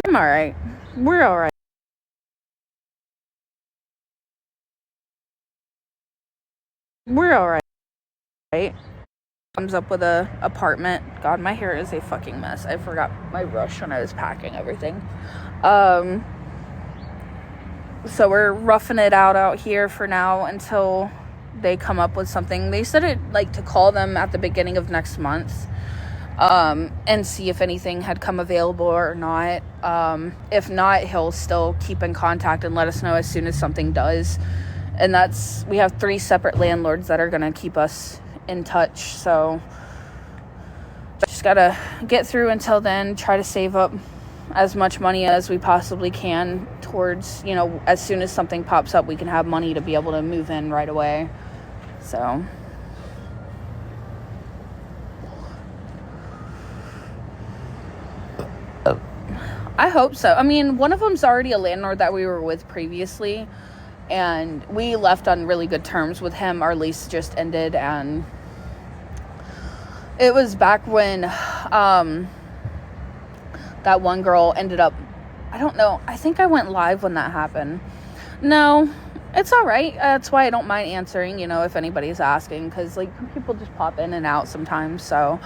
alright. We're alright. We're alright. Comes up with a apartment. God, my hair is a fucking mess. I forgot my brush when I was packing everything. So we're roughing it out here for now until they come up with something. They said it like to call them at the beginning of next month, and see if anything had come available or not. If not, he'll still keep in contact and let us know as soon as something does. And we have 3 separate landlords that are gonna keep us in touch. So just gotta get through until then, try to save up as much money as we possibly can towards, you know, as soon as something pops up, we can have money to be able to move in right away. So I hope so. I mean, one of them's already a landlord that we were with previously, and we left on really good terms with him. Our lease just ended, and it was back when that one girl ended up, I don't know, I think I went live when that happened. No, it's all right. That's why I don't mind answering, you know, if anybody's asking, because like people just pop in and out sometimes. So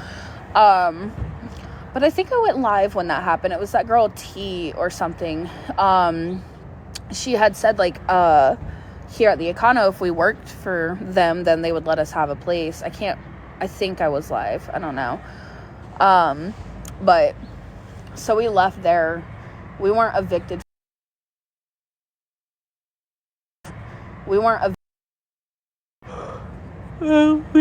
But I think I went live when that happened. It was that girl T or something. She had said, like, here at the Econo, if we worked for them, then they would let us have a place. I think I was live. I don't know. But, so we left there. We weren't evicted. We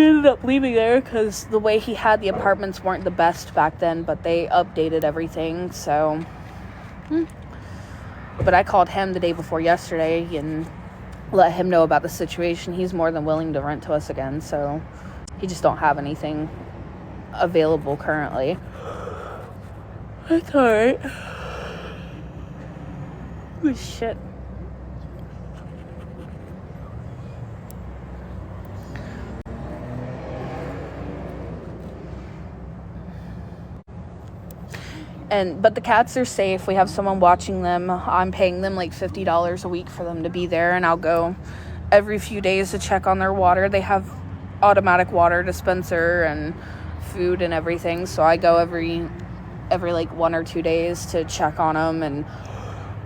ended up leaving there because the way he had the apartments weren't the best back then, but they updated everything, so. But I called him the day before yesterday and let him know about the situation. He's more than willing to rent to us again, so he just don't have anything available currently. That's alright. Oh, shit. But the cats are safe. We have someone watching them. I'm paying them like $50 a week for them to be there, and I'll go every few days to check on their water. They have automatic water dispenser and food and everything, so I go every like 1 or 2 days to check on them and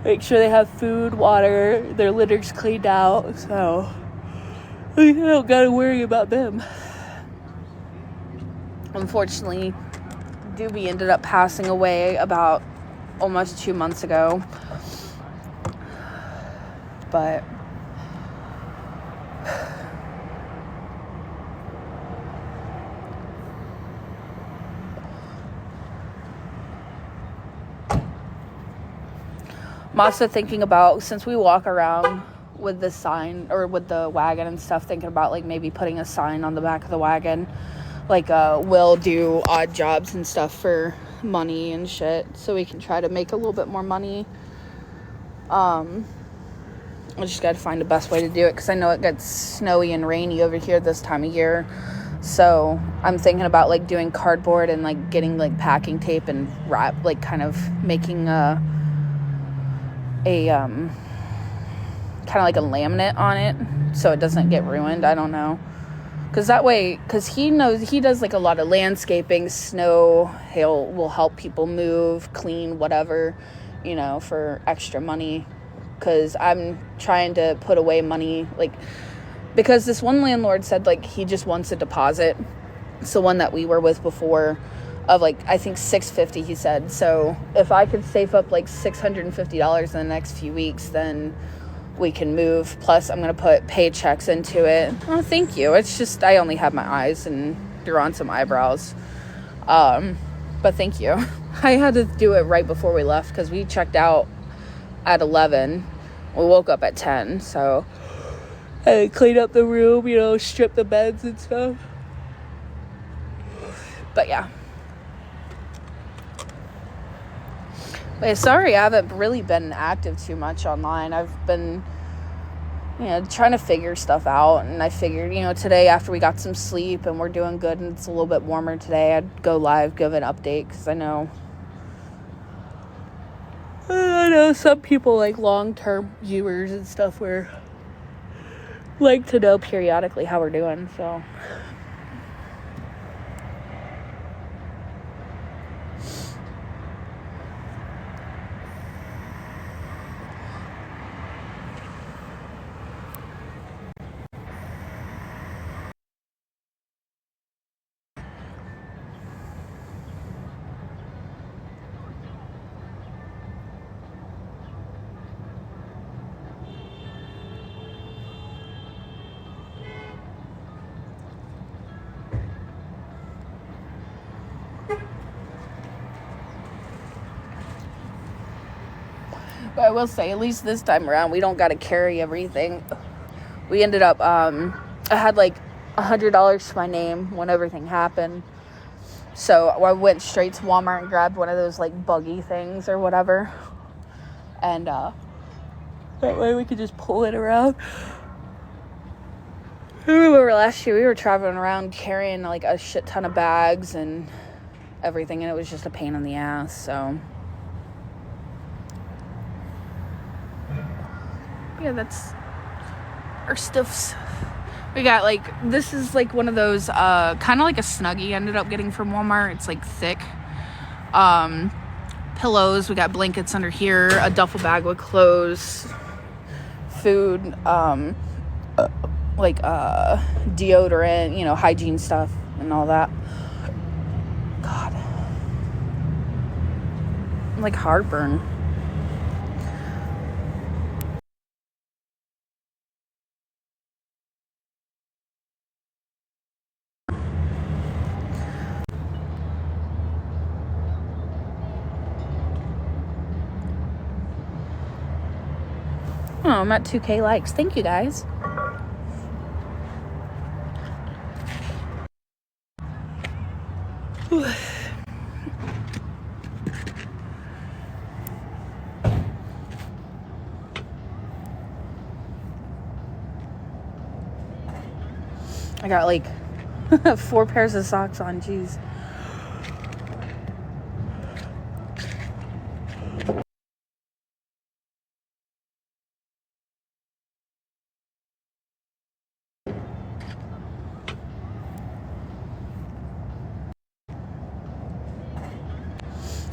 make sure they have food, water, their litter's cleaned out, so I don't gotta worry about them. Unfortunately, Doobie ended up passing away about almost 2 months ago. But I'm also thinking about, since we walk around with the sign or with the wagon and stuff, thinking about like maybe putting a sign on the back of the wagon, like we'll do odd jobs and stuff for money and shit, so we can try to make a little bit more money. I just gotta find the best way to do it, because I know it gets snowy and rainy over here this time of year, so I'm thinking about like doing cardboard and like getting like packing tape and wrap, like kind of making a kind of like a laminate on it so it doesn't get ruined. I don't know. Because that way, because he does like a lot of landscaping, snow, will help people move, clean, whatever, for extra money. Because I'm trying to put away money, like, because this one landlord said, like, he just wants a deposit. It's the one that we were with before, of like, I think $650, he said. So if I could save up like $650 in the next few weeks, then we can move. Plus, I'm going to put paychecks into it. Oh, thank you. It's just, I only have my eyes and drew on some eyebrows. But thank you. I had to do it right before we left because we checked out at 11. We woke up at 10, so I had to clean up the room, strip the beds and stuff. But yeah. But sorry, I haven't really been active too much online. I've been, trying to figure stuff out. And I figured, today after we got some sleep and we're doing good and it's a little bit warmer today, I'd go live, give an update, because I know some people, like long-term viewers and stuff, like to know periodically how we're doing, so. But I will say, at least this time around, we don't got to carry everything. We ended up, I had like $100 to my name when everything happened. So I went straight to Walmart and grabbed one of those like buggy things or whatever. And that way we could just pull it around. I remember last year we were traveling around carrying like a shit ton of bags and everything, and it was just a pain in the ass, so. Yeah, that's our stuffs. We got like, this is like one of those kind of like a Snuggie ended up getting from Walmart. It's like thick, Pillows. We got blankets under here, a duffel bag with clothes, food, like deodorant, you know, hygiene stuff and all that. God. Like heartburn. Oh, I'm at 2K likes. Thank you, guys. I got like 4 pairs of socks on. Jeez.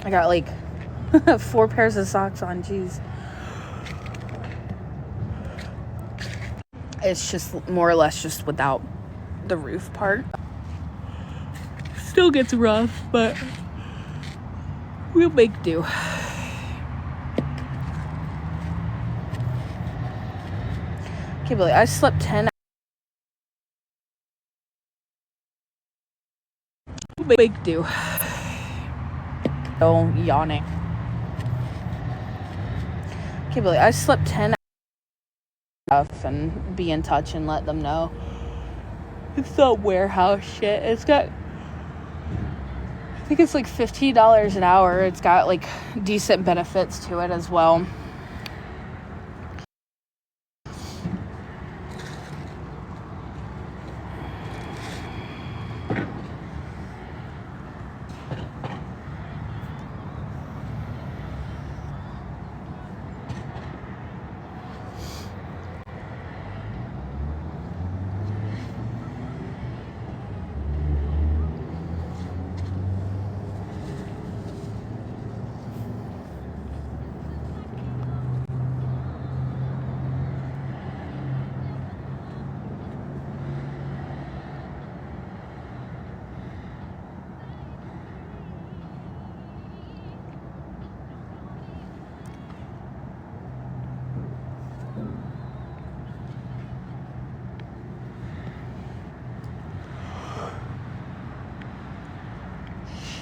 I got like 4 pairs of socks on. Jeez. It's just more or less just without the roof part. Still gets rough, but we'll make do. Can't believe I slept 10 hours. We'll make do. Oh, yawning. Can't believe I slept 10 hours and be in touch and let them know. It's the warehouse shit. It's got, I think it's like $15 an hour. It's got like decent benefits to it as well.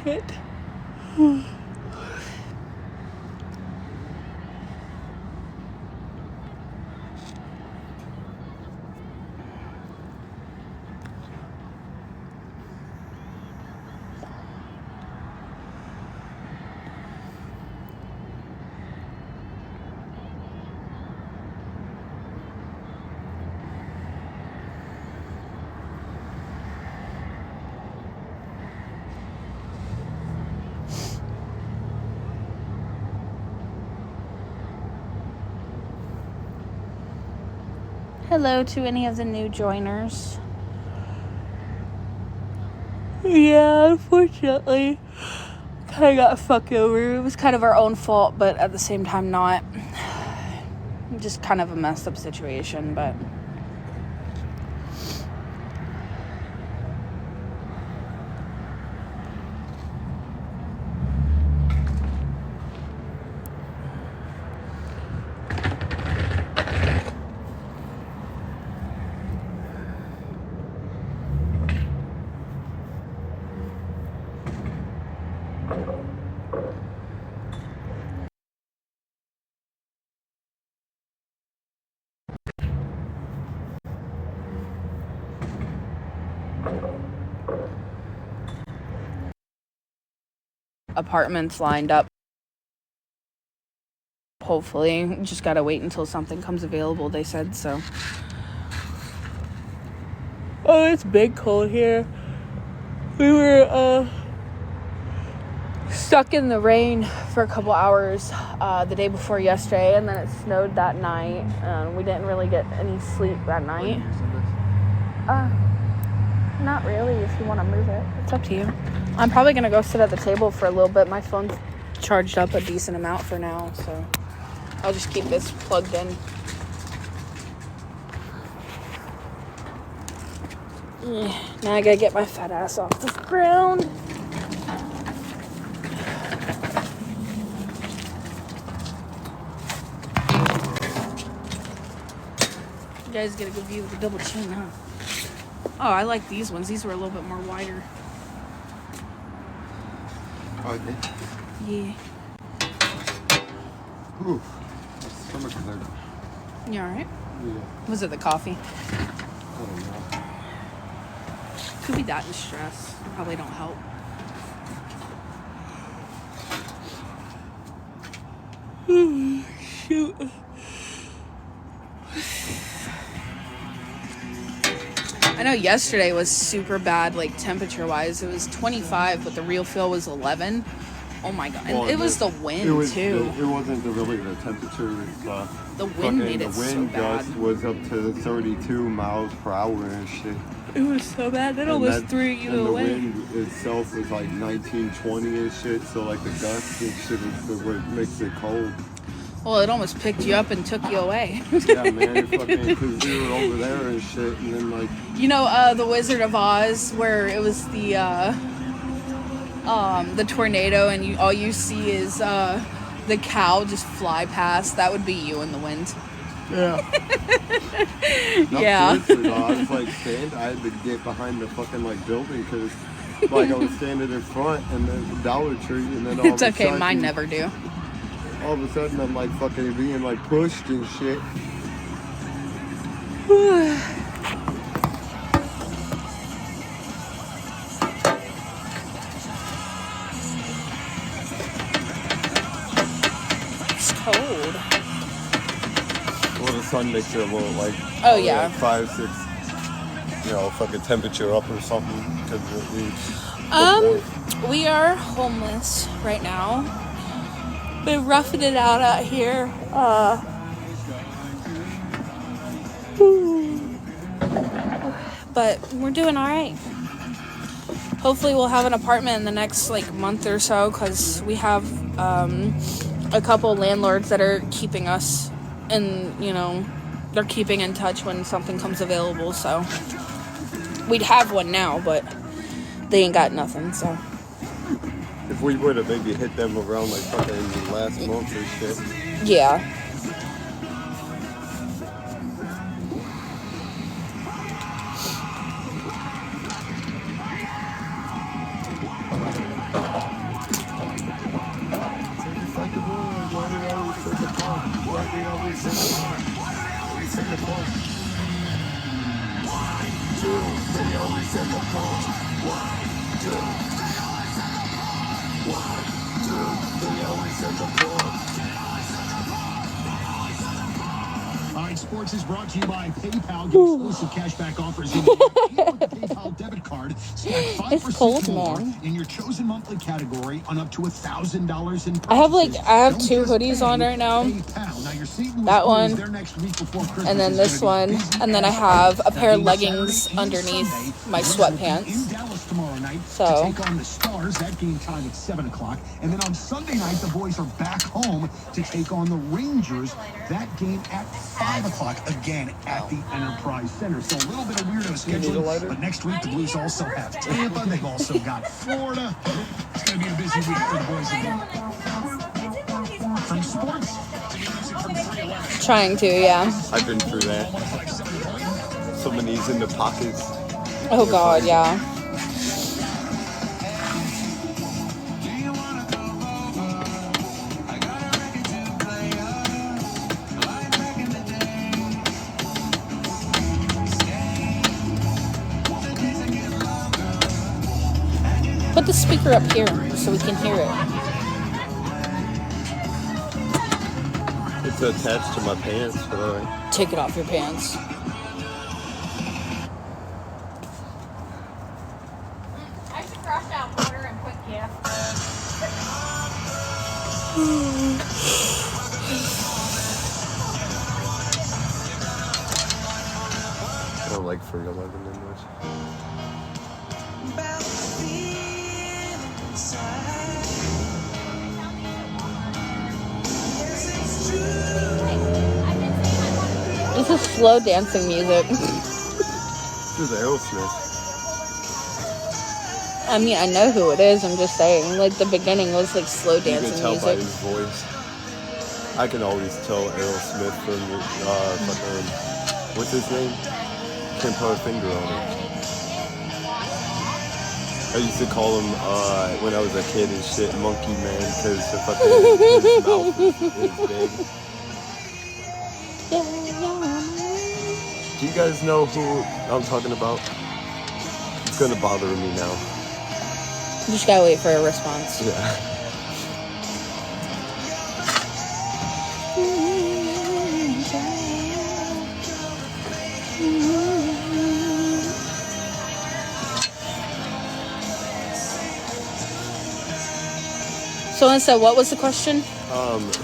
Shit. Hello to any of the new joiners. Yeah, unfortunately, kind of got fucked over. It was kind of our own fault, but at the same time not. Just kind of a messed up situation, but... apartments lined up. Hopefully, just gotta wait until something comes available, they said, so. Oh, it's big cold here. We were stuck in the rain for a couple hours the day before yesterday, and then it snowed that night. We didn't really get any sleep that night. Not really, if you want to move it. It's up to you. I'm probably going to go sit at the table for a little bit. My phone's charged up a decent amount for now, so I'll just keep this plugged in. Now I gotta get my fat ass off the ground. You guys get a good view of the double chin, huh? Oh, I like these ones. These were a little bit more wider. Okay. Yeah. Ooh. My stomach is hurt. You alright? Yeah. Was it the coffee? I don't know. Could be that and stress. Probably don't help. Shoot. I know yesterday was super bad, like temperature-wise. It was 25, but the real feel was 11. Oh my god! Well, And it was the wind too. It wasn't really the temperature. The wind made it so bad. The wind gust was up to 32 miles per hour and shit. It was so bad. That almost threw you away. The wind itself was like 19, 20 and shit. So like the gust and shit is what makes it cold. Well, it almost picked you up and took you away. Yeah, man. Fucking because we were over there and shit, and then like. You know, the Wizard of Oz, where it was the tornado, and all you see is the cow just fly past. That would be you in the wind. Yeah. No, yeah. Seriously, though, I was like I had to get behind the fucking like building because like I was standing in front and then the Dollar Tree and then all It's of a okay, sudden, mine never do. All of a sudden I'm like fucking being like pushed and shit. It's cold. Well, the sun makes it a little like oh yeah, like 5, 6, fucking temperature up or something because we are homeless right now. We're roughing it out here. But we're doing all right. Hopefully we'll have an apartment in the next month or so, because we have a couple landlords that are keeping us, and they're keeping in touch when something comes available. So we'd have one now, but they ain't got nothing. So if we would have maybe hit them around fucking last month or shit. Yeah. Sports is brought to you by PayPal. Get exclusive cashback offers with the PayPal debit card. Stack 5% more in your chosen monthly category on up to $1,000 in purchases. I have two hoodies on right now. That one, and then this one, and then I have a pair of leggings underneath my sweatpants. So take on the Stars. That game time at 7 o'clock, and then on Sunday night the boys are back home to take on the Rangers. That game at 5 o'clock again at the Enterprise Center. So a little bit of weirdo scheduling, but next week the Blues also have Tampa. They've also got Florida. It's going to be a busy week for the boys again. From sports to music from 311. Trying to, yeah. I've been through that. Some of these in the pockets. Oh God, yeah. Put the speaker up here so we can hear it. It's attached to my pants, but Take it off your pants. I should crush out water and put gift. I don't like 311 that much. This is slow dancing music. This is Aerosmith. I mean, I know who it is. I'm just saying, like the beginning was like slow You dancing can tell by music. his voice. I can always tell Aerosmith from fucking, what's his name? Can't put a finger on it. I used to call him when I was a kid and shit, Monkey Man, because the fucking his mouth is big. Do you guys know who I'm talking about? It's gonna bother me now. You just gotta wait for a response. Yeah. Someone said, what was the question?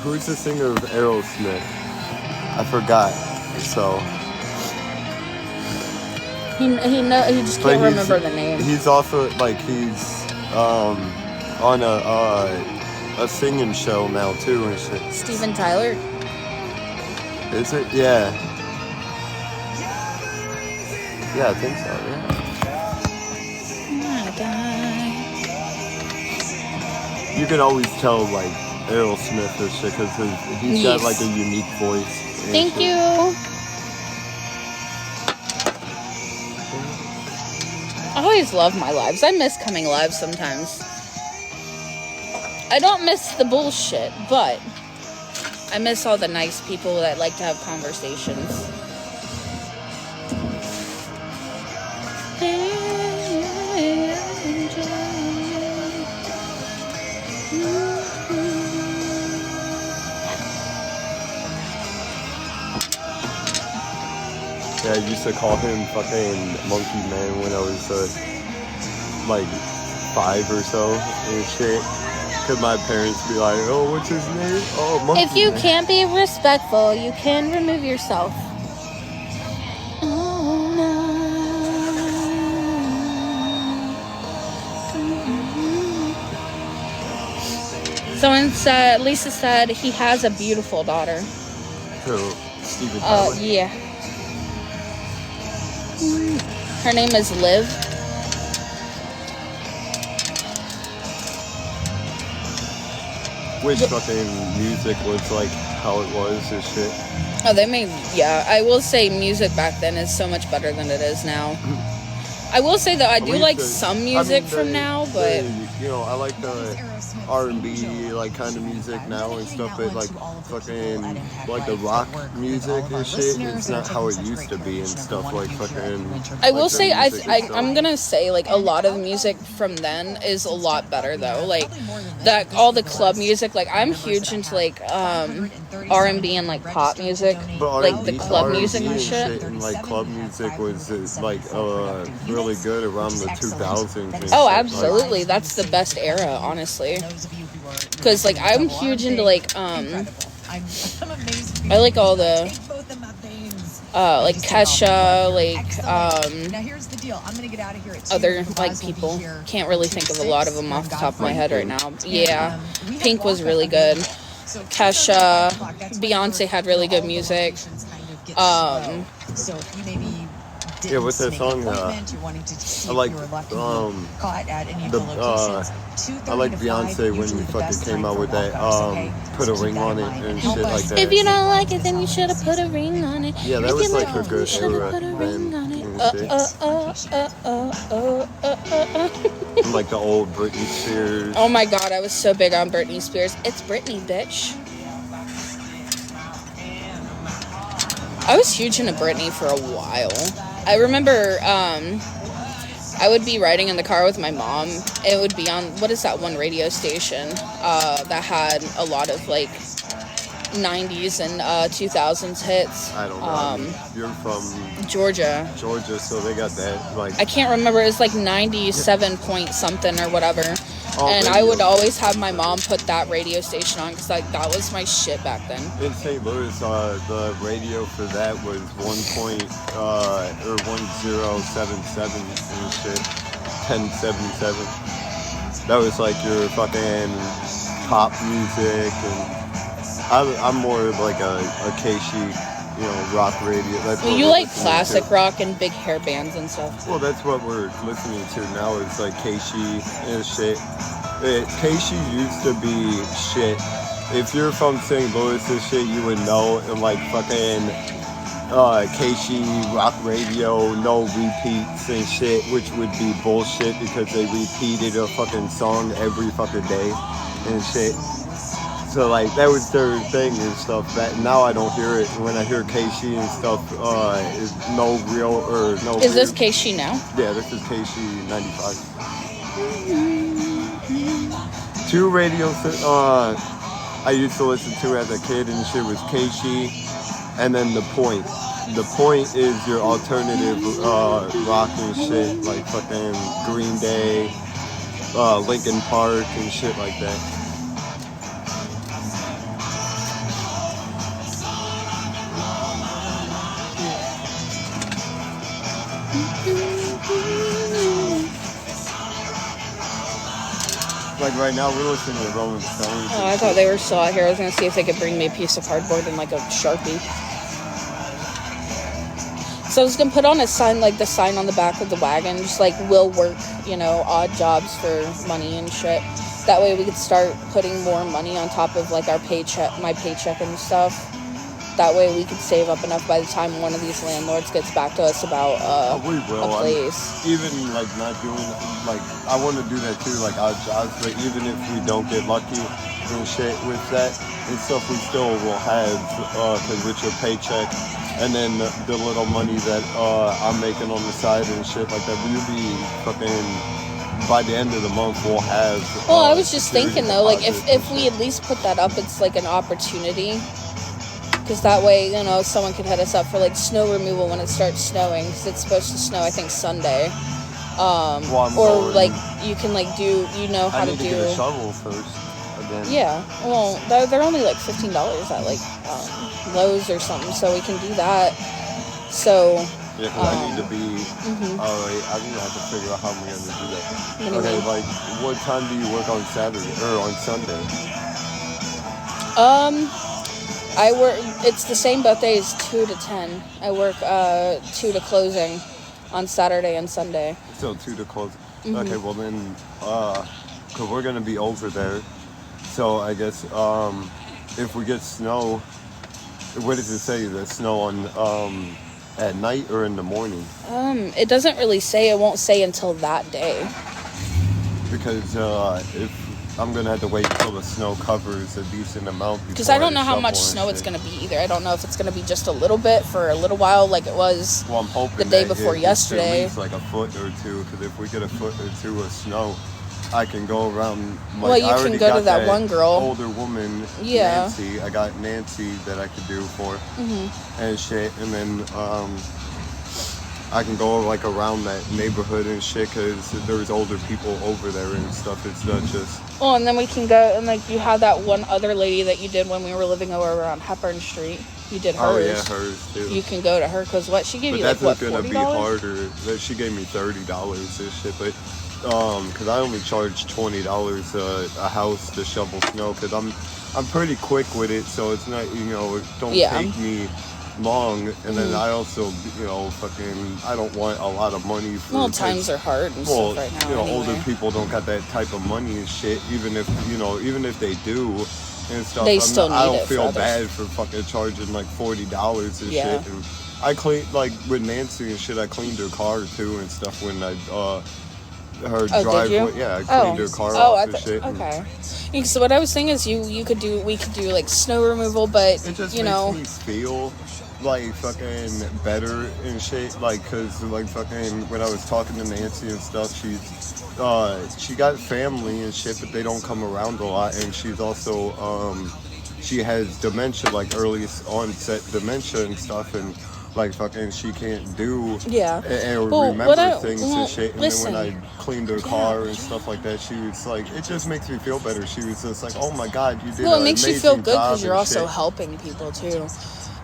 Who's the singer of Aerosmith? I forgot. So. He just can't remember the name. He's also he's on a singing show now too and shit. Steven Tyler? Is it? Yeah. Yeah, I think so, yeah. You can always tell Aerosmith or shit because he's got a unique voice. Thank you. I always love my lives. I miss coming live sometimes. I don't miss the bullshit, but I miss all the nice people that like to have conversations. Yeah, I used to call him fucking Monkey Man when I was 5 or so and shit. Cause my parents be like, oh, what's his name? Oh, Monkey Man. If you can't be respectful, you can remove yourself. Someone said, Lisa said, he has a beautiful daughter. Who? Steven Tyler? Yeah. Her name is Liv. Wish fucking music was how it was and shit. Oh, they made, yeah. I will say music back then is so much better than it is now. I will say that I do like some music from now, but... I like the R&B kind of music now and stuff, but fucking the rock music and shit, it's not how it used to be and stuff fucking... I will say, I'm gonna say a lot of the music from then is a lot better though. All the club music, I'm huge into R&B and pop music, but the club music and shit. And club music was really good around the 2000s. Oh, absolutely. That's the best era, honestly. Because I'm huge into I like all the Kesha, other people. Can't really think of a lot of them off the top of my head right now. Yeah, Pink was really good. Kesha, Beyonce had really good music. Yeah, with that song, I like Beyonce when we fucking came out with that, put a ring on it and shit like that. If you don't like it, then you should have put a ring on it. Yeah, that was a good era then. Like the old Britney Spears. Oh my god, I was so big on Britney Spears. It's Britney, bitch. I was huge into Britney for a while. I remember I would be riding in the car with my mom. It would be on, what is that one radio station that had a lot of 90s and 2000s hits? I don't know. You're from Georgia, so they got that. I can't remember. It was 97 point something or whatever. And radio. I would always have my mom put that radio station on because that was my shit back then. In St. Louis, the radio for that was 1077 and shit, 1077. that was like your fucking pop music, and I'm more of like a Casey, rock radio. That's what You we're like listening classic to. rock and big hair bands and stuff. Well, that's what we're listening to now is like Casey and shit. Casey used to be shit. If you're from St. Louis and shit, you would know, and like fucking Casey rock radio, no repeats and shit, which would be bullshit because they repeated a fucking song every fucking day and shit. So like that was their thing and stuff. That now I don't hear it. When I hear Casey and stuff, is no real or no. Is this Casey now? Yeah, this is Casey 95. Two radios I used to listen to as a kid and shit was Casey, and then The Point. The Point is your alternative rock and shit, like fucking Green Day, Linkin Park and shit like that. Like right now, we're listening to Rolling Stones. Oh, I thought they were still out here. I was gonna see if they could bring me a piece of cardboard and like a Sharpie. So I was gonna put on a sign, like the sign on the back of the wagon, just like will work, odd jobs for money and shit. That way we could start putting more money on top of like our paycheck, my paycheck and stuff. That way we could save up enough by the time one of these landlords gets back to us about a place. Even like not doing, like I want to do that too, like odd jobs, but even if we don't get lucky and shit with that and stuff, we still will have, cause with your paycheck and then the little money that I'm making on the side and shit like that, we'll be fucking, by the end of the month we'll have. Well, I was just thinking though, like if we at least put that up, it's like an opportunity. Because that way, someone could hit us up for like snow removal when it starts snowing. Because it's supposed to snow, I think, Sunday. Or like you can like do, how to do. Get a shovel first. Again. Yeah. Well, they're only like $15 at like Lowe's or something, so we can do that. So. Yeah, because I need to be. Alright, I'm gonna have to figure out how I'm gonna do that. Okay, like what time do you work on Saturday or on Sunday? I work, it's the same both days, 2 to 10. I work 2 to closing on Saturday and Sunday. So 2 to closing. Okay, well then, because we're going to be over there. So I guess if we get snow, what does it say? The snow on at night or in the morning? It doesn't really say. It won't say until that day. Because if I'm going to have to wait until the snow covers a decent amount. Because I don't know how much snow it's going to be either. I don't know if it's going to be just a little bit for a little while like it was I'm hoping the day before yesterday. At least like a foot or two. Because if we get a foot or two of snow, I can go around. Like, well, you can go to that one girl. Older woman, yeah. Nancy. I got Nancy that I could do for. And shit. And then I can go like around that neighborhood and shit because there's older people over there and stuff. It's not just. Oh, and then we can go and like you have that one other lady that you did when we were living over on Hepburn Street. You did hers. Oh yeah, hers too. You can go to her because what she gave but you like what $40? That's gonna be harder. That she gave me $30 and shit, but because I only charge $20 a house to shovel snow because I'm pretty quick with it, so it's not it don't take me long, and then I also fucking I don't want a lot of money for times are hard and stuff right now anyway. Older people don't got that type of money and shit, even if they do and stuff, they still need I don't it feel for bad for fucking charging like $40 and shit. And I cleaned like with Nancy and shit, I cleaned her car too and stuff when I her driveway. Yeah, I cleaned her car off and shit. Okay. So what I was saying is we could do like snow removal, but it just makes me feel like fucking better and shit, like cause like fucking when I was talking to Nancy and stuff, she got family and shit, but they don't come around a lot, and she's also she has dementia, like early onset dementia and stuff, and like fucking she can't do and remember things and shit. And then when I cleaned her car and stuff like that, she was like, it just makes me feel better. She was just like, oh my god, you did. Well, it makes you feel good because you're also helping people too.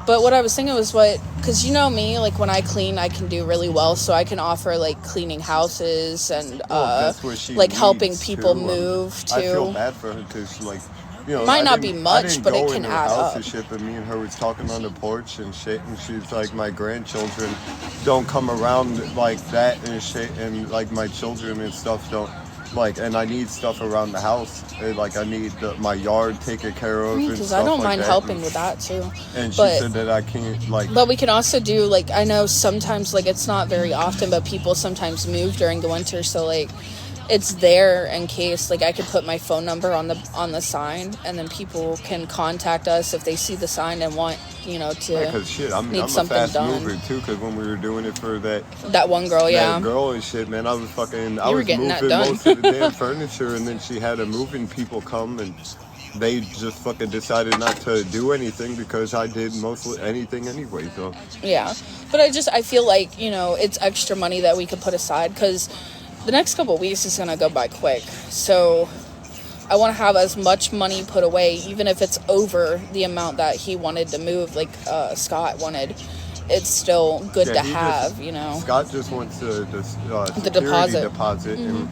But what I was thinking was because you know me, like when I clean, I can do really well. So I can offer like cleaning houses and that's what she like needs, helping people too. move too. I feel bad for her because, like, you know, Might not be I much, didn't but it go can in her add house up. and shit, but me and her was talking on the porch and shit, and she's like, my grandchildren don't come around like that and shit, and like my children and stuff don't. Like, and I need stuff around the house. Like, I need my yard taken care of and Because stuff I don't like mind that. helping with that too. And she But said that I can't, like... But we can also do, like, I know sometimes, like, it's not very often, but people sometimes move during the winter, so, like, it's there in case, like, I could put my phone number on the sign, and then people can contact us if they see the sign and want, you know, to Because shit, I'm need a something fast done. mover too. Because when we were doing it for that one girl, yeah, that girl and shit, man, I was fucking. I You were was getting that moving done. most of the damn furniture, and then she had a moving people come, and they just fucking decided not to do anything because I did mostly anything anyway. So yeah. But I feel like, you know, it's extra money that we could put aside because the next couple of weeks is gonna go by quick. So I want to have as much money put away, even if it's over the amount that he wanted to move, like Scott wanted. It's still good to have, you know. Scott just wants the security deposit, and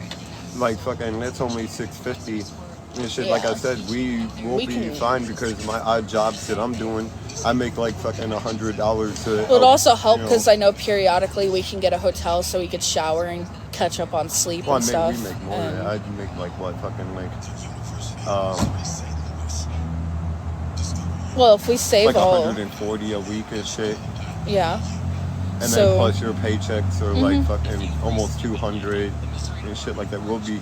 like fucking that's only $650 and shit. Yeah. Like I said, we will be fine because my odd jobs that I'm doing, I make like fucking $100. Well, it also helped because I know periodically we can get a hotel so we could shower and catch up on sleep and stuff. We make more than that. I'd make like what fucking like. Well, if we save like all 140 a week and shit. Yeah. And then plus your paychecks are like fucking almost 200 and shit like that. We'll be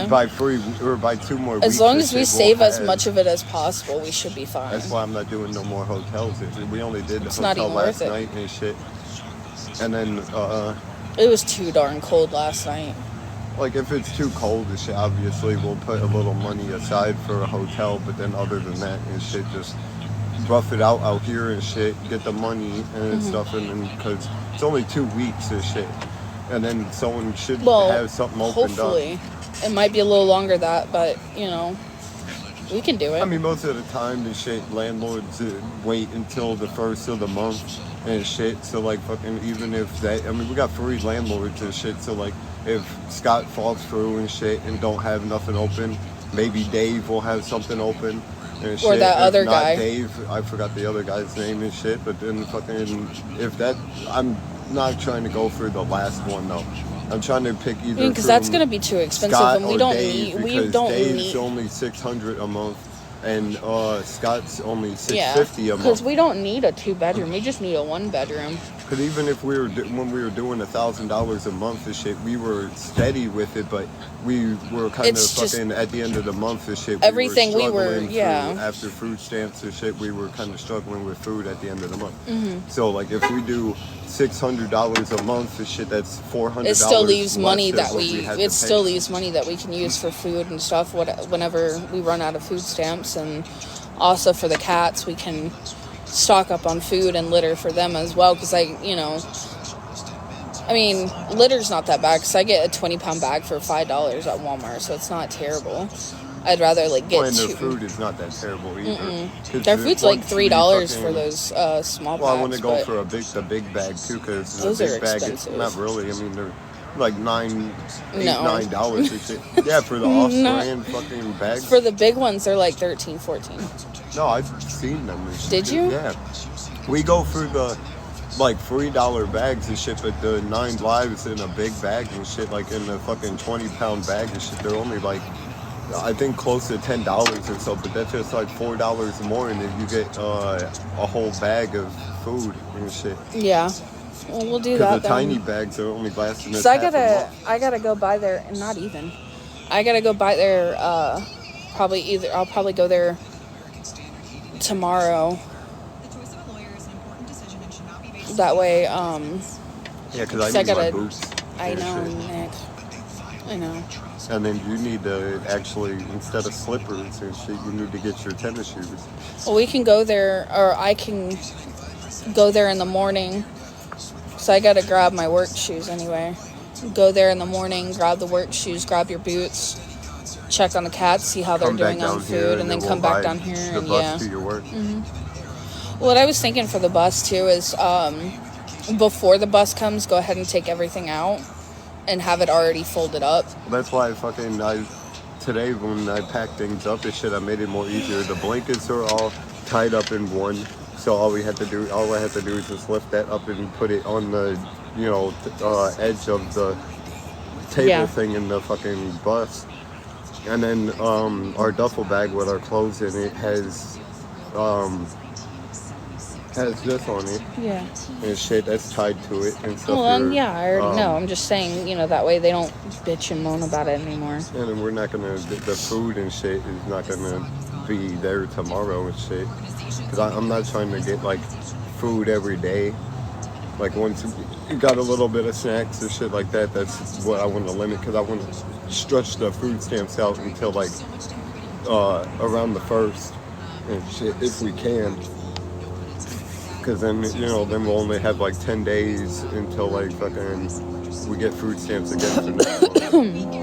by 3 or by 2 more weeks. As long as we save as much of it as possible, we should be fine. That's why I'm not doing no more hotels. We only did the It's hotel not even last worth it. night and shit. And then it was too darn cold last night. Like, if it's too cold and shit, obviously we'll put a little money aside for a hotel, but then other than that and shit, just rough it out here and shit, get the money and stuff, and then, because it's only 2 weeks and shit, and then someone should have something opened hopefully. up. It might be a little longer that, but, you know, we can do it. I mean, most of the time the shit, landlords wait until the first of the month and shit, so like fucking, even if that, I mean, we got 3 landlords and shit, so like, if Scott falls through and shit and don't have nothing open, maybe Dave will have something open and shit. Or that other guy. Dave, I forgot the other guy's name and shit, but then fucking, if that, I'm not trying to go for the last one though. I'm trying to pick either because that's going to be too expensive, Scott and we or don't Dave, need. We because don't Dave's need. only $600 a month, and Scott's only $650 a month. Because we don't need a 2-bedroom. We just need a 1-bedroom. Because even if when we were doing $1,000 a month and shit, we were steady with it, but we were kind of fucking at the end of the month and shit. Everything after food stamps and shit, we were kind of struggling with food at the end of the month. So like if we do $600 a month and shit, that's $400. It still leaves money that it still leaves money that we can use for food and stuff. Whenever we run out of food stamps, and also for the cats, we can stock up on food and litter for them as well, because I mean, litter's not that bad because I get a 20-pound bag for $5 at Walmart, so it's not terrible. I'd rather like get and their food is not that terrible either. Their food's like $3 for those small bags. Well, I want to go for the big bag too, because the big bag is not really. I mean, they're like $9 and shit. Yeah, for the off-brand fucking bags. For the big ones, they're like $13, $14. No, I've seen them. Did you? Yeah. We go for the like $3 bags and shit, but the 9 lives in a big bag and shit, like in a fucking 20-pound bag and shit, they're only like, I think close to $10 or so, but that's just like $4 more, and then you get a whole bag of food and shit. Yeah. Well, we'll do that. Because the tiny bags are only lasting us So I gotta go by there, and not even. I gotta go by there. I'll probably go there tomorrow. That way, yeah, because I need my boots. I know, Nick. I know. And then you need to actually, instead of slippers and shit, you need to get your tennis shoes. Well, we can go there, or I can go there in the morning. So I gotta grab my work shoes anyway. Go there in the morning, grab the work shoes, grab your boots, check on the cats, see how they're doing on food, and then come back down here. The bus to your work. What I was thinking for the bus too is before the bus comes, go ahead and take everything out and have it already folded up. That's why today when I packed things up and shit, I made it more easier. The blankets are all tied up in one, so all I had to do is just lift that up and put it on the, edge of the table thing in the fucking bus. And then our duffel bag with our clothes in it has this on it. Yeah. And shit that's tied to it and stuff. Well, I already know. I'm just saying, that way they don't bitch and moan about it anymore. And then we're not gonna, the food and shit is not gonna be there tomorrow and shit. Because I'm not trying to get, like, food every day. Like, once you got a little bit of snacks and shit like that, that's what I want to limit. Because I want to stretch the food stamps out until, like, around the 1st and shit, if we can. Because then, then we'll only have, like, 10 days until, like, fucking we get food stamps again for next month.